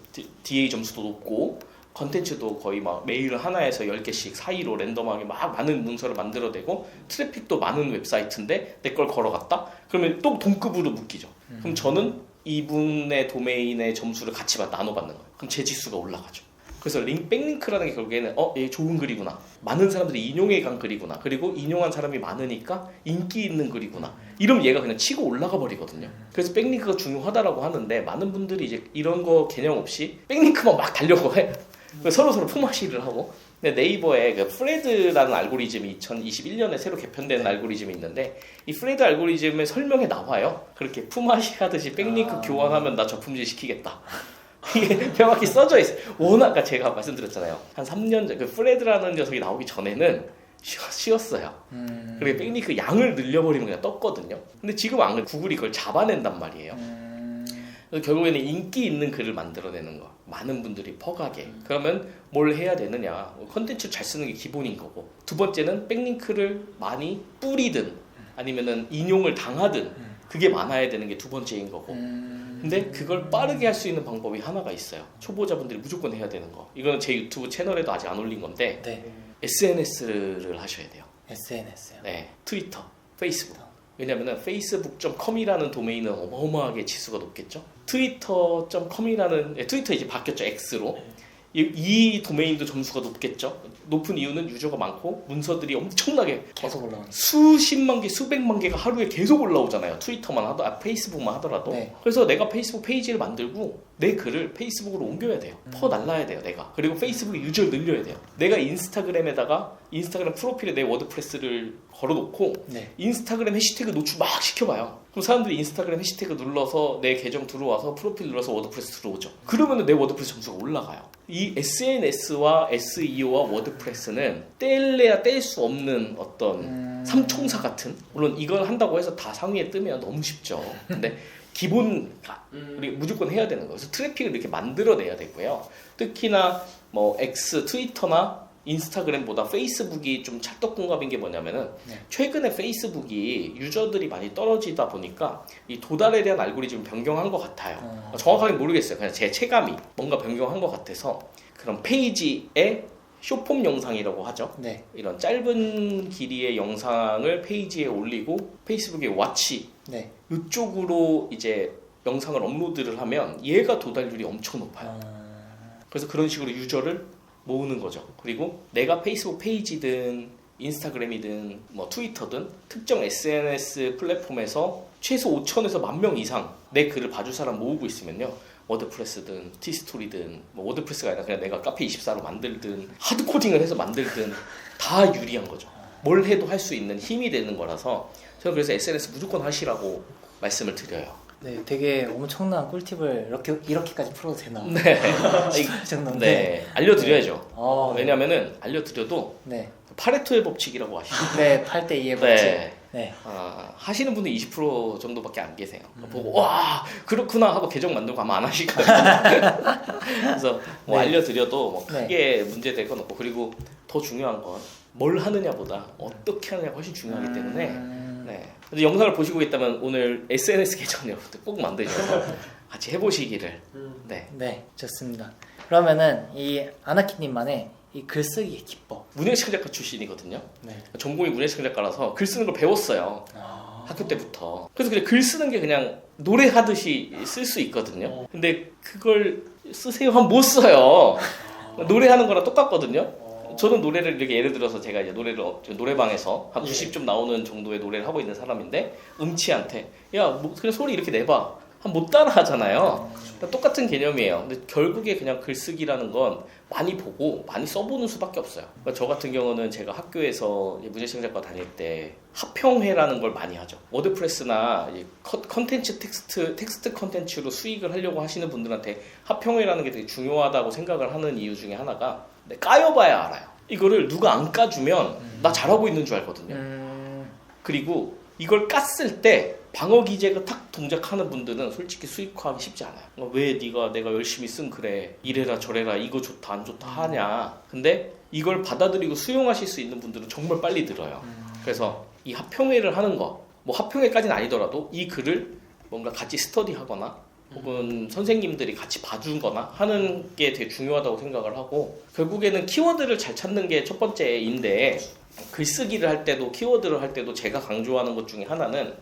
DA 점수도 높고 컨텐츠도 거의 막 메일 하나에서 10개씩 사이로 랜덤하게 막 많은 문서를 만들어내고 트래픽도 많은 웹사이트인데 내 걸 걸어갔다? 그러면 또 동급으로 묶이죠. 그럼 저는 이분의 도메인의 점수를 같이 나눠받는 거예요. 그럼 제 지수가 올라가죠. 그래서 백링크라는 게 결국에는 얘 좋은 글이구나. 많은 사람들이 인용해 간 글이구나. 그리고 인용한 사람이 많으니까 인기 있는 글이구나. 이러면 얘가 그냥 치고 올라가 버리거든요. 그래서 백링크가 중요하다라고 하는데 많은 분들이 이제 이런 거 개념 없이 백링크만 막 달려고 해. 서로 품앗이를 하고 근데 네이버에 그 프레드라는 알고리즘이 2021년에 새로 개편된 알고리즘이 있는데 이 프레드 알고리즘의 설명에 나와요. 그렇게 품앗이 하듯이 백링크 교환하면 나 저품질 시키겠다. 이게 명확히 써져 있어요. 워낙 아까 제가 말씀드렸잖아요. 한 3년 전 그 프레드라는 녀석이 나오기 전에는 쉬웠어요. 그리고 백링크 양을 늘려버리면 그냥 떴거든요. 근데 지금 안 그래. 구글이 그걸 잡아낸단 말이에요. 그래서 결국에는 인기 있는 글을 만들어내는 거. 많은 분들이 퍼가게. 그러면 뭘 해야 되느냐. 컨텐츠 잘 쓰는 게 기본인 거고. 두 번째는 백링크를 많이 뿌리든 아니면은 인용을 당하든 그게 많아야 되는 게 두 번째인 거고. 근데 그걸 빠르게 할 수 있는 방법이 하나가 있어요. 초보자분들이 무조건 해야 되는 거. 이거는 제 유튜브 채널에도 아직 안 올린 건데 네. SNS를 하셔야 돼요. SNS요? 네, 트위터, 페이스북. 왜냐면은 facebook.com이라는 도메인은 어마어마하게 지수가 높겠죠. twitter.com이라는 트위터 이제 바뀌었죠. X로. 이 도메인도 점수가 높겠죠. 높은 이유는 유저가 많고 문서들이 엄청나게 계속 올라오는 수십만 개, 수백만 개가 하루에 계속 올라오잖아요. 트위터만 하더라도, 페이스북만 하더라도. 네. 그래서 내가 페이스북 페이지를 만들고 내 글을 페이스북으로 옮겨야 돼요. 퍼날라야 돼요, 내가. 그리고 페이스북에 유저를 늘려야 돼요. 내가 인스타그램에다가 인스타그램 프로필에 내 워드프레스를 걸어놓고 네. 인스타그램 해시태그 노출 막 시켜봐요. 그럼 사람들이 인스타그램 해시태그 눌러서 내 계정 들어와서 프로필 눌러서 워드프레스 들어오죠. 그러면 내 워드프레스 점수가 올라가요. 이 SNS와 SEO와 워드프레스는 뗄래야 뗄 수 없는 어떤 삼총사 같은, 물론 이걸 한다고 해서 다 상위에 뜨면 너무 쉽죠. 근데 기본 우리 무조건 해야 되는 거예요. 그래서 트래픽을 이렇게 만들어내야 되고요. 특히나 뭐 X, 트위터나 인스타그램보다 페이스북이 좀 찰떡궁합인 게 뭐냐면은 최근에 페이스북이 유저들이 많이 떨어지다 보니까 이 도달에 대한 알고리즘 변경한 것 같아요. 정확하게 모르겠어요. 그냥 제 체감이 뭔가 변경한 것 같아서 그런 페이지에 쇼폼 영상이라고 하죠. 네. 이런 짧은 길이의 영상을 페이지에 올리고 페이스북의 왓치 네. 이쪽으로 이제 영상을 업로드를 하면 얘가 도달률이 엄청 높아요. 그래서 그런 식으로 유저를 모으는 거죠. 그리고 내가 페이스북 페이지든 인스타그램이든 뭐 트위터든 특정 SNS 플랫폼에서 최소 5천에서 10,000명 이상 내 글을 봐줄 사람 모으고 있으면요. 워드프레스든 티스토리든 뭐 워드프레스가 아니라 그냥 내가 카페24로 만들든 하드코딩을 해서 만들든 다 유리한 거죠. 뭘 해도 할 수 있는 힘이 되는 거라서 저는 그래서 SNS 무조건 하시라고 말씀을 드려요. 네, 되게 엄청난 꿀팁을 이렇게까지 풀어도 되나? 네. 정도인데. 네, 알려드려야죠. 왜냐면은 알려드려도 네. 파레토의 법칙이라고 아시죠? 네, 8대2의 법칙. 네. 네. 하시는 분들 20% 정도밖에 안 계세요. 보고 와 그렇구나 하고 계정 만들고 아마 안 하실 거예요. 그래서 뭐 네. 알려드려도 뭐 크게 네. 문제될 건 없고, 그리고 더 중요한 건 뭘 하느냐보다 어떻게 하느냐가 훨씬 중요하기 때문에 네. 영상을 보시고 있다면 오늘 SNS 계정 여러분들 꼭 만드셔서 같이 해보시기를. 네. 네, 좋습니다. 그러면은 이 아나키님만의 이 글쓰기의 기법. 문예창 작가 출신이거든요. 네. 전공이 문예창 작가라서 글 쓰는 걸 배웠어요. 학교 때부터. 그래서 그냥 글 쓰는 게 그냥 노래하듯이 쓸 수 있거든요. 근데 그걸 쓰세요 하면 못 써요. 노래하는 거랑 똑같거든요. 저는 노래를 이렇게 예를 들어서 제가 이제 노래방에서 한 90점 나오는 정도의 노래를 하고 있는 사람인데 음치한테 야, 뭐 그냥 소리 이렇게 내봐. 못 따라 하잖아요. 똑같은 개념이에요. 근데 결국에 그냥 글쓰기라는 건 많이 보고 많이 써보는 수밖에 없어요. 그러니까 저 같은 경우는 제가 학교에서 문예창 작가 다닐 때 합평회라는 걸 많이 하죠. 워드프레스나 컨텐츠 텍스트 컨텐츠로 수익을 하려고 하시는 분들한테 합평회라는 게 되게 중요하다고 생각을 하는 이유 중에 하나가 까여봐야 알아요. 이거를 누가 안 까주면 나 잘하고 있는 줄 알거든요. 그리고 이걸 깠을 때 방어 기제가 탁 동작하는 분들은 솔직히 수익화하기 쉽지 않아요. 왜 내가 열심히 쓴 글에 이래라 저래라 이거 좋다 안 좋다 하냐. 근데 이걸 받아들이고 수용하실 수 있는 분들은 정말 빨리 들어요. 그래서 이 합평회를 하는 거, 뭐 합평회까지는 아니더라도 이 글을 뭔가 같이 스터디하거나 혹은 선생님들이 같이 봐주거나 하는 게 되게 중요하다고 생각을 하고, 결국에는 키워드를 잘 찾는 게 첫 번째인데, 글쓰기를 할 때도 키워드를 할 때도 제가 강조하는 것 중에 하나는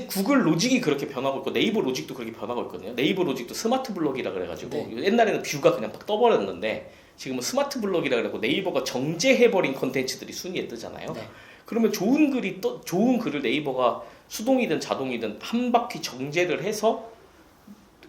구글 로직이 그렇게 변하고 있고 네이버 로직도 그렇게 변하고 있거든요. 네이버 로직도 스마트 블록이라 그래가지고 네. 옛날에는 뷰가 그냥 팍 떠버렸는데 지금은 스마트 블록이라 그래고 네이버가 정제해버린 컨텐츠들이 순위에 뜨잖아요. 네. 그러면 좋은 글을 네이버가 수동이든 자동이든 한 바퀴 정제를 해서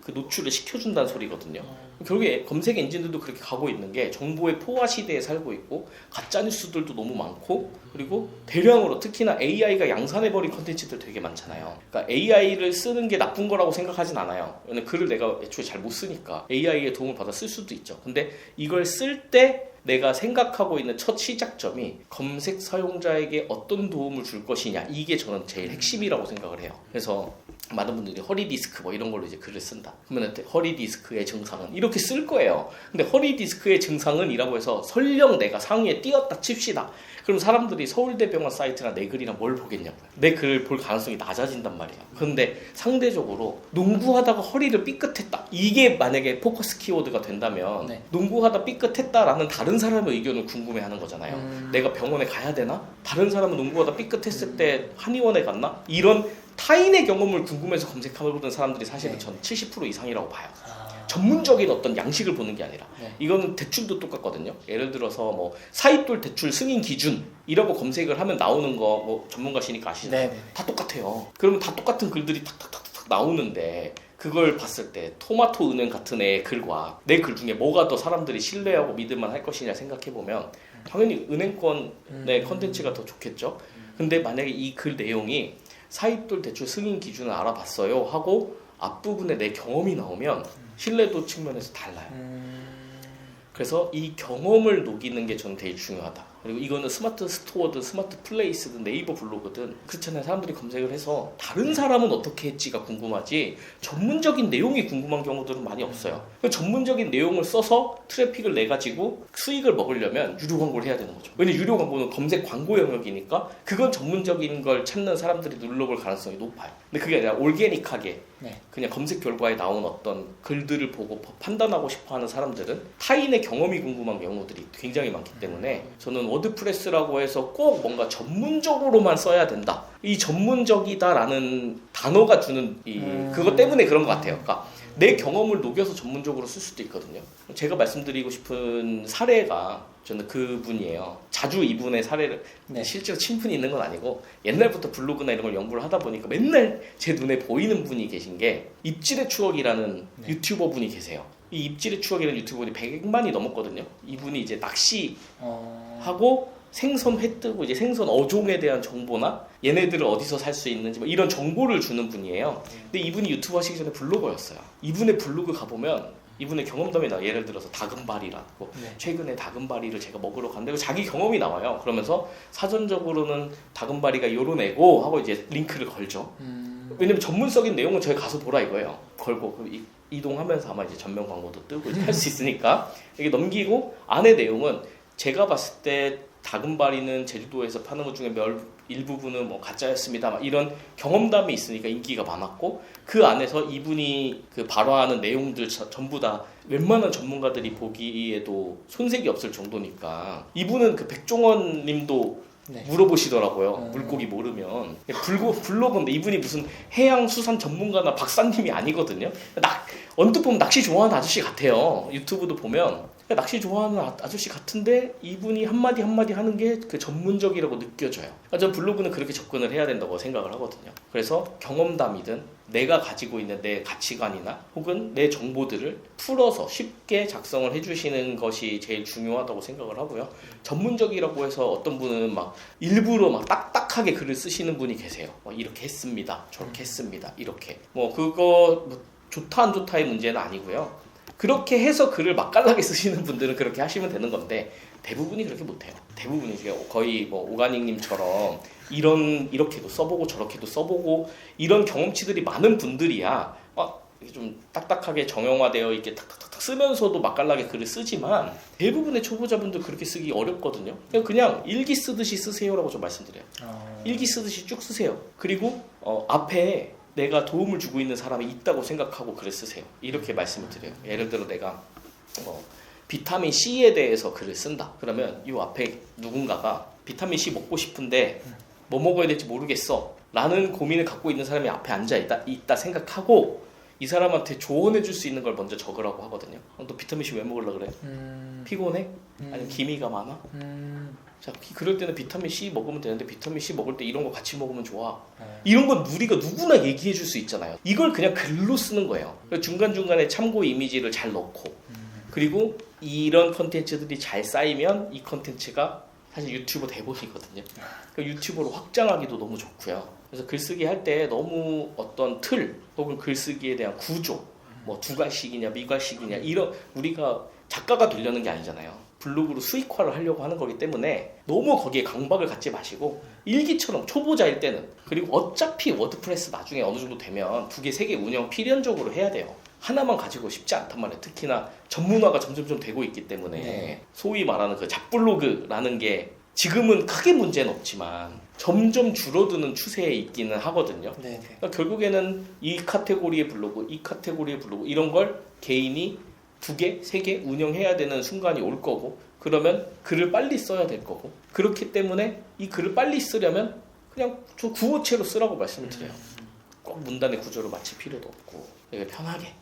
그 노출을 시켜준다는 소리거든요. 결국에 검색 엔진들도 그렇게 가고 있는 게 정보의 포화 시대에 살고 있고 가짜 뉴스들도 너무 많고 그리고 대량으로 특히나 AI가 양산해버린 컨텐츠들 되게 많잖아요. 그러니까 AI를 쓰는 게 나쁜 거라고 생각하진 않아요. 왜냐면 글을 내가 애초에 잘 못 쓰니까 AI의 도움을 받아 쓸 수도 있죠. 근데 이걸 쓸 때 내가 생각하고 있는 첫 시작점이 검색 사용자에게 어떤 도움을 줄 것이냐, 이게 저는 제일 핵심이라고 생각을 해요. 그래서 많은 분들이 허리 디스크 뭐 이런 걸로 이제 글을 쓴다. 그러면 허리 디스크의 증상은 이렇게 쓸 거예요. 근데 허리 디스크의 증상은 이라고 해서 설령 내가 상위에 띄었다 칩시다. 그럼 사람들이 서울대병원 사이트나 내 글이랑 뭘 보겠냐고요. 내 글을 볼 가능성이 낮아진단 말이에요. 그런데 상대적으로 농구하다가 허리를 삐끗했다. 이게 만약에 포커스 키워드가 된다면 네. 농구하다 삐끗했다라는 다른 사람의 의견을 궁금해하는 거잖아요. 내가 병원에 가야 되나? 다른 사람은 농구하다 삐끗했을 때 한의원에 갔나? 이런 타인의 경험을 궁금해서 검색해보는 사람들이 사실은 전 70% 이상이라고 봐요. 전문적인 어떤 양식을 보는 게 아니라 이거는 대출도 똑같거든요. 예를 들어서 뭐 사입돌 대출 승인 기준이라고 검색을 하면 나오는 거 뭐 전문가시니까 아시잖아요. 다 똑같아요. 그러면 다 똑같은 글들이 탁탁탁탁 나오는데 그걸 봤을 때 토마토 은행 같은 애의 글과 내 글 중에 뭐가 더 사람들이 신뢰하고 믿을만 할 것이냐 생각해보면 당연히 은행권의 컨텐츠가 더 좋겠죠. 근데 만약에 이 글 내용이 사입돌 대출 승인 기준을 알아봤어요 하고 앞부분에 내 경험이 나오면 신뢰도 측면에서 달라요. 그래서 이 경험을 녹이는 게 저는 되게 중요하다. 그리고 이거는 스마트 스토어든 스마트 플레이스든 네이버 블로그든 그렇잖아요. 사람들이 검색을 해서 다른 사람은 어떻게 했지가 궁금하지 전문적인 내용이 궁금한 경우들은 많이 없어요. 전문적인 내용을 써서 트래픽을 내가지고 수익을 먹으려면 유료 광고를 해야 되는 거죠. 왜냐면 유료 광고는 검색 광고 영역이니까 그건 전문적인 걸 찾는 사람들이 눌러볼 가능성이 높아요. 근데 그게 아니라 올게닉하게 그냥 검색 결과에 나온 어떤 글들을 보고 판단하고 싶어하는 사람들은 타인의 경험이 궁금한 경우들이 굉장히 많기 때문에 저는 워드프레스라고 해서 꼭 뭔가 전문적으로만 써야 된다. 이 전문적이다라는 단어가 주는 그것 때문에 그런 것 같아요. 그러니까 내 경험을 녹여서 전문적으로 쓸 수도 있거든요. 제가 말씀드리고 싶은 사례가 저는 그분이에요. 자주 이분의 사례를 실제로 친분이 있는 건 아니고 옛날부터 블로그나 이런 걸 연구를 하다 보니까 맨날 제 눈에 보이는 분이 계신 게 입질의 추억이라는 유튜버 분이 계세요. 이 입질의 추억이라는 유튜버분이 100만이 넘었거든요. 이분이 이제 낚시하고 생선 회 뜨고 이제 생선 어종에 대한 정보나 얘네들을 어디서 살 수 있는지 뭐 이런 정보를 주는 분이에요. 근데 이분이 유튜브 하시기 전에 블로거였어요. 이분의 블로그 가보면 이분의 경험담이 나와요. 예를 들어서 다금바리라고 최근에 다금바리를 제가 먹으러 갔는데 자기 경험이 나와요. 그러면서 사전적으로는 다금바리가 요런 애고 하고 이제 링크를 걸죠. 왜냐면 전문적인 내용은 저희 가서 보라 이거예요. 걸고 이동하면서 아마 이제 전면 광고도 뜨고 할 수 있으니까 이게 넘기고 안에 내용은 제가 봤을 때 다금바리는 제주도에서 파는 것 중에 일부분은 뭐 가짜였습니다. 막 이런 경험담이 있으니까 인기가 많았고 그 안에서 이분이 그 발화하는 내용들 전부 다 웬만한 전문가들이 보기에도 손색이 없을 정도니까 이분은 그 백종원 님도 물어보시더라고요. 물고기 모르면. 블로그인데 이분이 무슨 해양수산 전문가나 박사님이 아니거든요. 언뜻 보면 낚시 좋아하는 아저씨 같아요. 유튜브도 보면 낚시 좋아하는 아저씨 같은데 이분이 한마디 하는 게 그 전문적이라고 느껴져요. 저는 블로그는 그렇게 접근을 해야 된다고 생각을 하거든요. 그래서 경험담이든 내가 가지고 있는 내 가치관이나 혹은 내 정보들을 풀어서 쉽게 작성을 해주시는 것이 제일 중요하다고 생각을 하고요. 전문적이라고 해서 어떤 분은 막 일부러 막 딱딱하게 글을 쓰시는 분이 계세요. 이렇게 했습니다. 저렇게 했습니다. 이렇게. 그거 좋다 안 좋다의 문제는 아니고요. 그렇게 해서 글을 맛깔나게 쓰시는 분들은 그렇게 하시면 되는 건데 대부분이 그렇게 못해요. 대부분이 거의 뭐 오가닉님처럼 이렇게도 써보고 저렇게도 써보고 이런 경험치들이 많은 분들이야 좀 딱딱하게 정형화되어 있게 탁탁탁 쓰면서도 맛깔나게 글을 쓰지만 대부분의 초보자분들 그렇게 쓰기 어렵거든요. 그냥 일기 쓰듯이 쓰세요라고 좀 말씀드려요. 일기 쓰듯이 쭉 쓰세요. 그리고 앞에 내가 도움을 주고 있는 사람이 있다고 생각하고 글을 쓰세요. 이렇게 말씀을 드려요. 예를 들어 내가 비타민 C에 대해서 글을 쓴다. 그러면 이 앞에 누군가가 비타민 C 먹고 싶은데 뭐 먹어야 될지 모르겠어 라는 고민을 갖고 있는 사람이 앞에 앉아 있다 생각하고 이 사람한테 조언해줄 수 있는 걸 먼저 적으라고 하거든요. 너 비타민 C 왜 먹으려고 그래? 피곤해? 아니면 기미가 많아? 자, 그럴 때는 비타민 C 먹으면 되는데 비타민 C 먹을 때 이런 거 같이 먹으면 좋아. 이런 건 우리가 누구나 얘기해 줄 수 있잖아요. 이걸 그냥 글로 쓰는 거예요. 중간중간에 참고 이미지를 잘 넣고 그리고 이런 컨텐츠들이 잘 쌓이면 이 컨텐츠가 사실 유튜버 대본이거든요. 그러니까 유튜버로 확장하기도 너무 좋고요. 그래서 글쓰기 할 때 너무 어떤 틀 혹은 글쓰기에 대한 구조 뭐 두괄식이냐 미괄식이냐 이런 우리가 작가가 되려는 게 아니잖아요. 블로그로 수익화를 하려고 하는 거기 때문에 너무 거기에 강박을 갖지 마시고 일기처럼 초보자일 때는 그리고 어차피 워드프레스 나중에 어느 정도 되면 2개, 3개 운영 필연적으로 해야 돼요. 하나만 가지고 쉽지 않단 말이에요. 특히나 전문화가 점점 되고 있기 때문에 소위 말하는 그 잡블로그라는 게 지금은 크게 문제는 없지만 점점 줄어드는 추세에 있기는 하거든요. 그러니까 결국에는 이 카테고리의 블로그, 이 카테고리의 블로그 이런 걸 개인이 2개, 3개 운영해야 되는 순간이 올 거고 그러면 글을 빨리 써야 될 거고 그렇기 때문에 이 글을 빨리 쓰려면 그냥 저 구어체로 쓰라고 말씀을 드려요. 꼭 문단의 구조로 맞출 필요도 없고 편하게.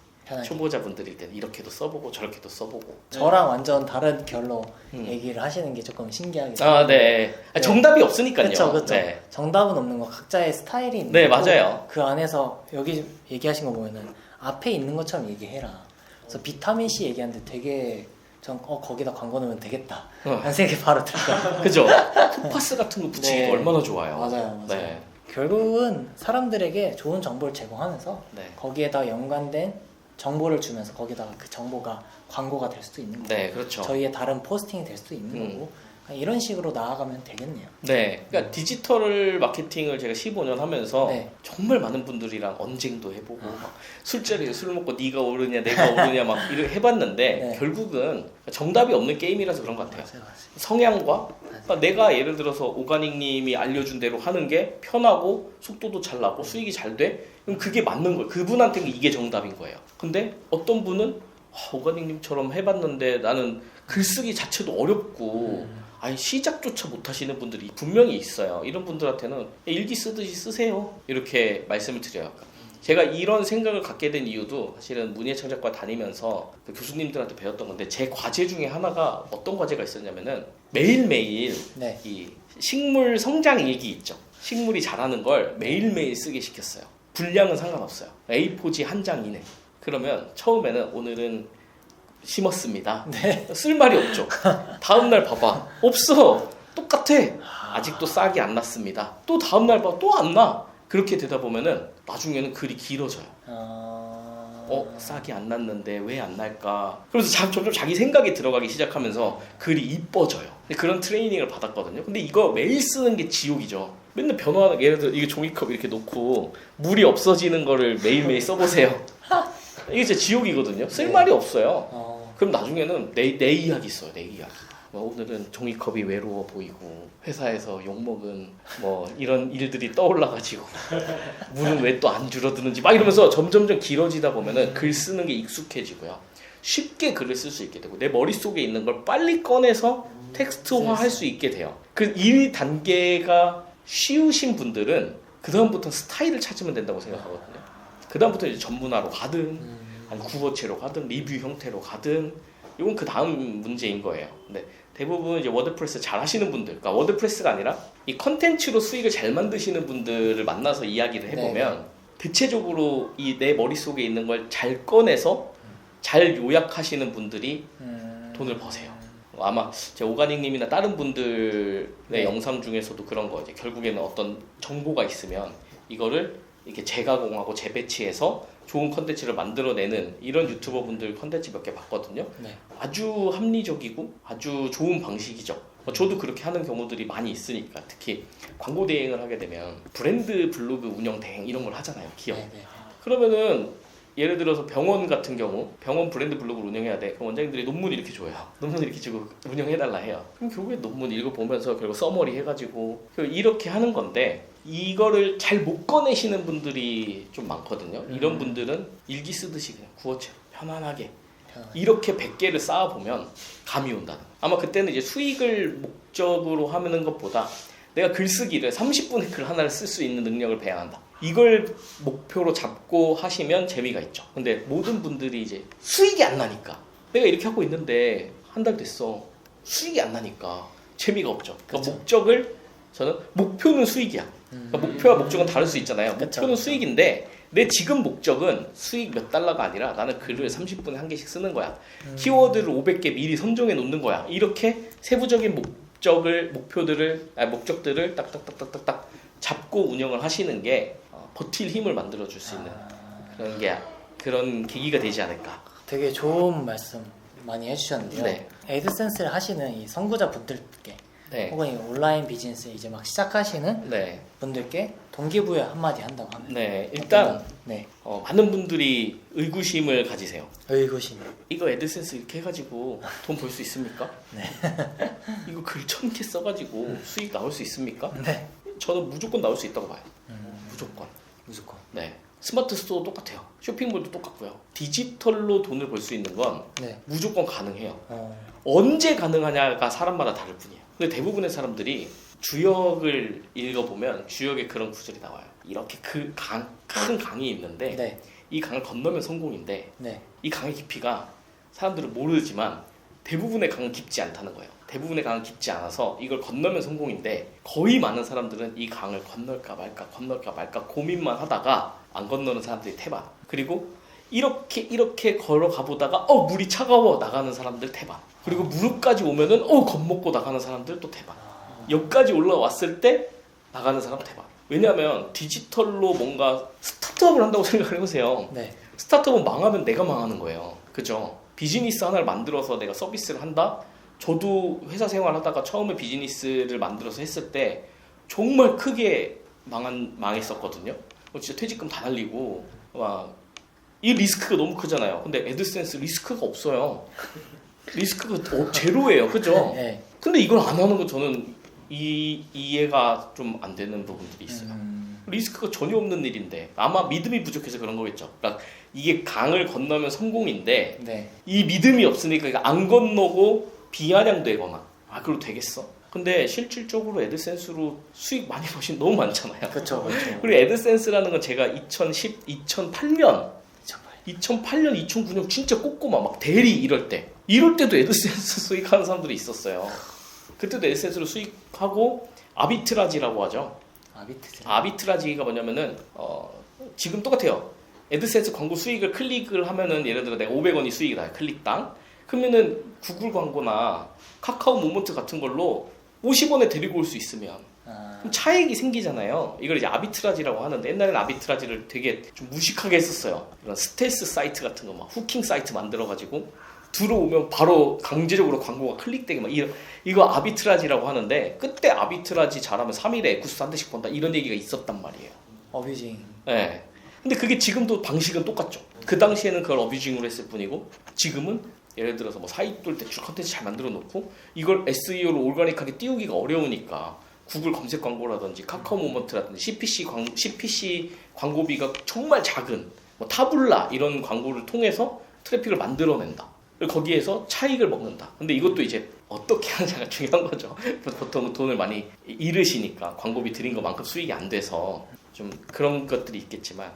초보자분들일 때는 이렇게도 써보고 저렇게도 써보고 저랑 완전 다른 결로 얘기를 하시는 게 조금 신기하게 네. 정답이 없으니까요. 그렇죠. 네. 정답은 없는 거 각자의 스타일이 있는 네, 맞아요. 그 안에서 여기 얘기하신 거 보면은 앞에 있는 것처럼 얘기해라. 그래서 비타민 C 얘기하는데 되게 거기다 광고 넣으면 되겠다 하는 생각이 바로 들어요. 그죠? 토파스 같은 거 붙이기가 얼마나 좋아요. 맞아요. 네. 결국은 사람들에게 좋은 정보를 제공하면서 거기에다 연관된 정보를 주면서 거기다가 그 정보가 광고가 될 수도 있는 거고 네, 그렇죠. 저희의 다른 포스팅이 될 수도 있는 거고 이런 식으로 나아가면 되겠네요. 네, 그러니까 디지털 마케팅을 제가 15년 하면서 정말 많은 분들이랑 언쟁도 해보고 막 술자리에 술 먹고 네가 오르냐 내가 오르냐 막 이렇게 해봤는데 결국은 정답이 없는 게임이라서 그런 것 같아요. 맞아요. 성향과 그러니까 내가 예를 들어서 오가닉님이 알려준 대로 하는 게 편하고 속도도 잘 나고 수익이 잘 돼? 그럼 그게 맞는 거예요. 그분한테는 이게 정답인 거예요. 근데 어떤 분은 오가닉님처럼 해봤는데 나는 글쓰기 자체도 어렵고 아니 시작조차 못하시는 분들이 분명히 있어요. 이런 분들한테는 일기 쓰듯이 쓰세요. 이렇게 말씀을 드려요. 제가 이런 생각을 갖게 된 이유도 사실은 문예창작과 다니면서 그 교수님들한테 배웠던 건데 제 과제 중에 하나가 어떤 과제가 있었냐면은 매일매일 이 식물 성장 일기 있죠. 식물이 자라는 걸 매일매일 쓰게 시켰어요. 분량은 상관없어요. A4지 한 장 이내. 그러면 처음에는 오늘은 심었습니다. 쓸 말이 없죠. 다음날 봐봐. 없어. 똑같아. 아직도 싹이 안 났습니다. 또 다음날 봐. 또 안 나. 그렇게 되다 보면은 나중에는 글이 길어져요. 싹이 안 났는데 왜 안 날까? 그래서 점점 자기 생각이 들어가기 시작하면서 글이 이뻐져요. 그런 트레이닝을 받았거든요. 근데 이거 매일 쓰는 게 지옥이죠. 맨날 변화하는, 예를 들어 이게 종이컵 이렇게 놓고 물이 없어지는 거를 매일매일 써보세요. 이게 진짜 지옥이거든요. 쓸 말이 없어요. 그럼 나중에는 내 이야기 써요. 내 이야기. 오늘은 종이컵이 외로워 보이고 회사에서 욕먹은 뭐 이런 일들이 떠올라가지고 물은 왜 또 안 줄어드는지 막 이러면서 점점점 길어지다 보면은 글 쓰는 게 익숙해지고요. 쉽게 글을 쓸 수 있게 되고 내 머릿속에 있는 걸 빨리 꺼내서 텍스트화 할 수 있게 돼요. 그 이 단계가 쉬우신 분들은 그 다음부터 스타일을 찾으면 된다고 생각하거든요. 그 다음부터 이제 전문화로 가든 아니 구어체로 가든 리뷰 형태로 가든 이건 그 다음 문제인 거예요. 근데 대부분 이제 워드프레스 잘 하시는 분들, 그러니까 워드프레스가 아니라 이 컨텐츠로 수익을 잘 만드시는 분들을 만나서 이야기를 해보면 대체적으로 이 내 머릿속에 있는 걸 잘 꺼내서 잘 요약하시는 분들이 돈을 버세요. 아마 제 오가닉님이나 다른 분들의 영상 중에서도 그런 거 이제 결국에는 어떤 정보가 있으면 이거를 이렇게 재가공하고 재배치해서 좋은 컨텐츠를 만들어내는 이런 유튜버 분들 컨텐츠 몇 개 봤거든요. 아주 합리적이고 아주 좋은 방식이죠. 저도 그렇게 하는 경우들이 많이 있으니까 특히 광고 대행을 하게 되면 브랜드 블로그 운영 대행 이런 걸 하잖아요. 기업. 그러면은 예를 들어서 병원 같은 경우 병원 브랜드 블로그를 운영해야 돼. 그럼 원장님들이 논문 이렇게 줘요. 논문 이렇게 주고 운영해달라 해요. 그럼 결국에 논문 읽어보면서 결국 서머리 해가지고 이렇게 하는 건데 이거를 잘 못 꺼내시는 분들이 좀 많거든요. 이런 분들은 일기 쓰듯이 그냥 구어체로 편안하게 이렇게 100개를 쌓아보면 감이 온다는. 아마 그때는 이제 수익을 목적으로 하는 것보다 내가 글쓰기를 30분의 글 하나를 쓸 수 있는 능력을 배양한다. 이걸 목표로 잡고 하시면 재미가 있죠. 근데 모든 분들이 이제 수익이 안 나니까 내가 이렇게 하고 있는데 한 달 됐어. 수익이 안 나니까 재미가 없죠. 그러니까 목적을 저는 목표는 수익이야. 그러니까 목표와 목적은 다를 수 있잖아요. 목표는 수익인데 내 지금 목적은 수익 몇 달러가 아니라 나는 글을 30분에 한 개씩 쓰는 거야. 키워드를 500개 미리 선정해 놓는 거야. 이렇게 세부적인 목적들을 딱딱딱딱딱 잡고 운영을 하시는 게 버틸 힘을 만들어 줄 수 있는 그런 계기가 되지 않을까. 되게 좋은 말씀 많이 해주셨는데요. 네. 애드센스를 하시는 이 선구자 분들께 네. 혹은 이 온라인 비즈니스 이제 막 시작하시는 네. 분들께 동기부여 한마디 한다고 하면 네. 일단 많은 분들이 의구심을 가지세요. 의구심. 이거 애드센스 이렇게 해가지고 돈 벌 수 있습니까? 네. 이거 글 1000개 써가지고 수익 나올 수 있습니까? 네. 저는 무조건 나올 수 있다고 봐요. 무조건. 네. 스마트 스토어도 똑같아요. 쇼핑몰도 똑같고요. 디지털로 돈을 벌 수 있는 건 무조건 가능해요. 언제 가능하냐가 사람마다 다를 뿐이에요. 근데 대부분의 사람들이 주역을 읽어보면 주역에 그런 구절이 나와요. 이렇게 큰 강이 있는데 이 강을 건너면 성공인데 이 강의 깊이가 사람들은 모르지만 대부분의 강은 깊지 않다는 거예요. 대부분의 강은 깊지 않아서 이걸 건너면 성공인데 거의 많은 사람들은 이 강을 건널까 말까 고민만 하다가 안 건너는 사람들이 태반. 그리고 이렇게 걸어가 보다가 물이 차가워 나가는 사람들 태반. 그리고 무릎까지 오면은 겁먹고 나가는 사람들 또 태반. 여기까지 올라왔을 때 나가는 사람 태반. 왜냐하면 디지털로 뭔가 스타트업을 한다고 생각을 해보세요. 스타트업은 망하면 내가 망하는 거예요. 그죠? 비즈니스 하나를 만들어서 내가 서비스를 한다? 저도 회사 생활하다가 처음에 비즈니스를 만들어서 했을 때 정말 크게 망했었거든요. 진짜 퇴직금 다 날리고 이 리스크가 너무 크잖아요. 근데 애드센스 리스크가 없어요. 리스크가 제로예요. 그죠? 근데 이걸 안 하는 거 저는 이해가 좀 안 되는 부분들이 있어요. 리스크가 전혀 없는 일인데 아마 믿음이 부족해서 그런 거겠죠. 그러니까 이게 강을 건너면 성공인데 이 믿음이 없으니까 안 건너고 비아냥되거나 그래도 되겠어? 근데 실질적으로 애드센스로 수익 많이 버신 너무 많잖아요. 그렇죠. 그리고 애드센스라는 건 제가 2008년, 2009년 진짜 꼼꼼한 막 대리 이럴 때도 애드센스 수익하는 사람들이 있었어요. 그때도 애드센스로 수익하고 아비트라지라고 하죠. 아비트라지가 뭐냐면은 지금 똑같아요. 애드센스 광고 수익을 클릭을 하면은 예를 들어 내가 500원이 수익이 나요. 클릭당. 그러면은 구글 광고나 카카오 모먼트 같은 걸로 50원에 데리고 올 수 있으면 그럼 차익이 생기잖아요. 이걸 이제 아비트라지라고 하는데 옛날에는 아비트라지를 되게 좀 무식하게 했었어요. 이런 스텔스 사이트 같은 거 막 후킹 사이트 만들어가지고 들어오면 바로 강제적으로 광고가 클릭되게 막 이거 아비트라지라고 하는데 그때 아비트라지 잘하면 3일에 에쿠스 한 대씩 번다 이런 얘기가 있었단 말이에요. 어뷰징. 네. 근데 그게 지금도 방식은 똑같죠. 그 당시에는 그걸 어뷰징으로 했을 뿐이고 지금은 예를 들어서 뭐 사이돌 대출 컨텐츠 잘 만들어 놓고 이걸 SEO로 올가닉하게 띄우기가 어려우니까 구글 검색 광고라든지 카카오 모먼트라든지 CPC 광고비가 정말 작은 뭐 타블라 이런 광고를 통해서 트래픽을 만들어낸다. 거기에서 차익을 먹는다. 근데 이것도 이제 어떻게 하느냐가 중요한 거죠. 보통 돈을 많이 잃으시니까 광고비 들인 것만큼 수익이 안 돼서 좀 그런 것들이 있겠지만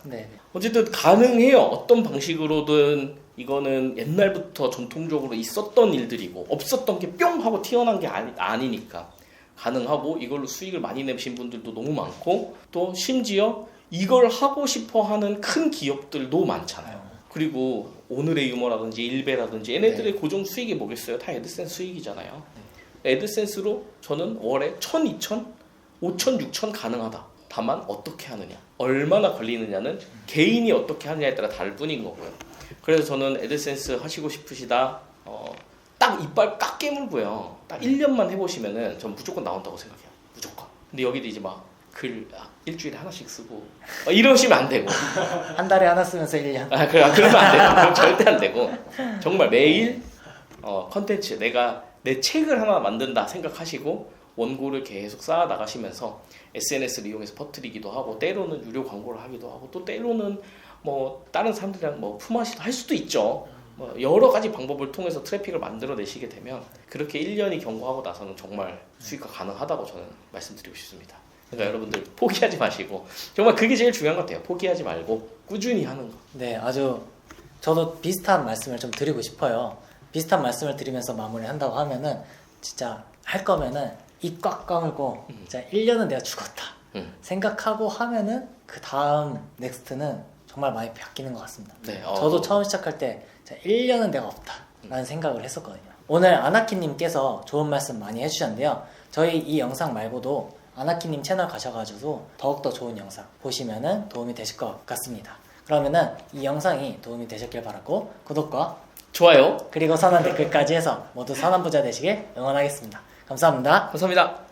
어쨌든 가능해요. 어떤 방식으로든 이거는 옛날부터 전통적으로 있었던 일들이고 없었던 게 뿅 하고 튀어나온 게 아니니까 가능하고 이걸로 수익을 많이 내신 분들도 너무 많고 또 심지어 이걸 하고 싶어 하는 큰 기업들도 많잖아요. 그리고 오늘의 유머라든지 일베라든지 얘네들의 고정 수익이 뭐겠어요? 다 애드센스 수익이잖아요. 애드센스로 저는 월에 1,000, 2,000, 5,000, 6,000 가능하다. 다만 어떻게 하느냐, 얼마나 걸리느냐는 개인이 어떻게 하느냐에 따라 다를 뿐인 거고요. 그래서 저는 애드센스 하시고 싶으시다 딱 이빨 깍 깨물고요. 딱 1년만 해보시면은 전 무조건 나온다고 생각해요. 무조건. 근데 여기도 이제 막 글 일주일에 하나씩 쓰고 이러시면 안 되고 한 달에 하나 쓰면서 1년 그러면 안 돼요. 그럼 절대 안 되고 정말 매일 컨텐츠 내가 내 책을 하나 만든다 생각하시고 원고를 계속 쌓아 나가시면서 SNS를 이용해서 퍼뜨리기도 하고 때로는 유료 광고를 하기도 하고 또 때로는 뭐 다른 사람들이랑 뭐 품앗이도 할 수도 있죠. 뭐 여러 가지 방법을 통해서 트래픽을 만들어내시게 되면 그렇게 1년이 경과하고 나서는 정말 수익화 가능하다고 저는 말씀드리고 싶습니다. 그러니까 여러분들 포기하지 마시고 정말 그게 제일 중요한 것 같아요. 포기하지 말고 꾸준히 하는 거. 네, 아주 저도 비슷한 말씀을 좀 드리고 싶어요. 비슷한 말씀을 드리면서 마무리를 한다고 하면은 진짜 할 거면은 입 꽉 까물고 진짜 1년은 내가 죽었다 생각하고 하면은 그 다음 넥스트는 정말 많이 바뀌는 것 같습니다. 네, 저도 처음 시작할 때 1년은 내가 없다 라는 생각을 했었거든요. 오늘 아나키님께서 좋은 말씀 많이 해주셨는데요. 저희 이 영상 말고도 아나키님 채널 가셔가지고 더욱더 좋은 영상 보시면은 도움이 되실 것 같습니다. 그러면은 이 영상이 도움이 되셨길 바라고 구독과 좋아요 그리고 선한 댓글까지 해서 모두 선한 부자 되시길 응원하겠습니다. 감사합니다. 감사합니다.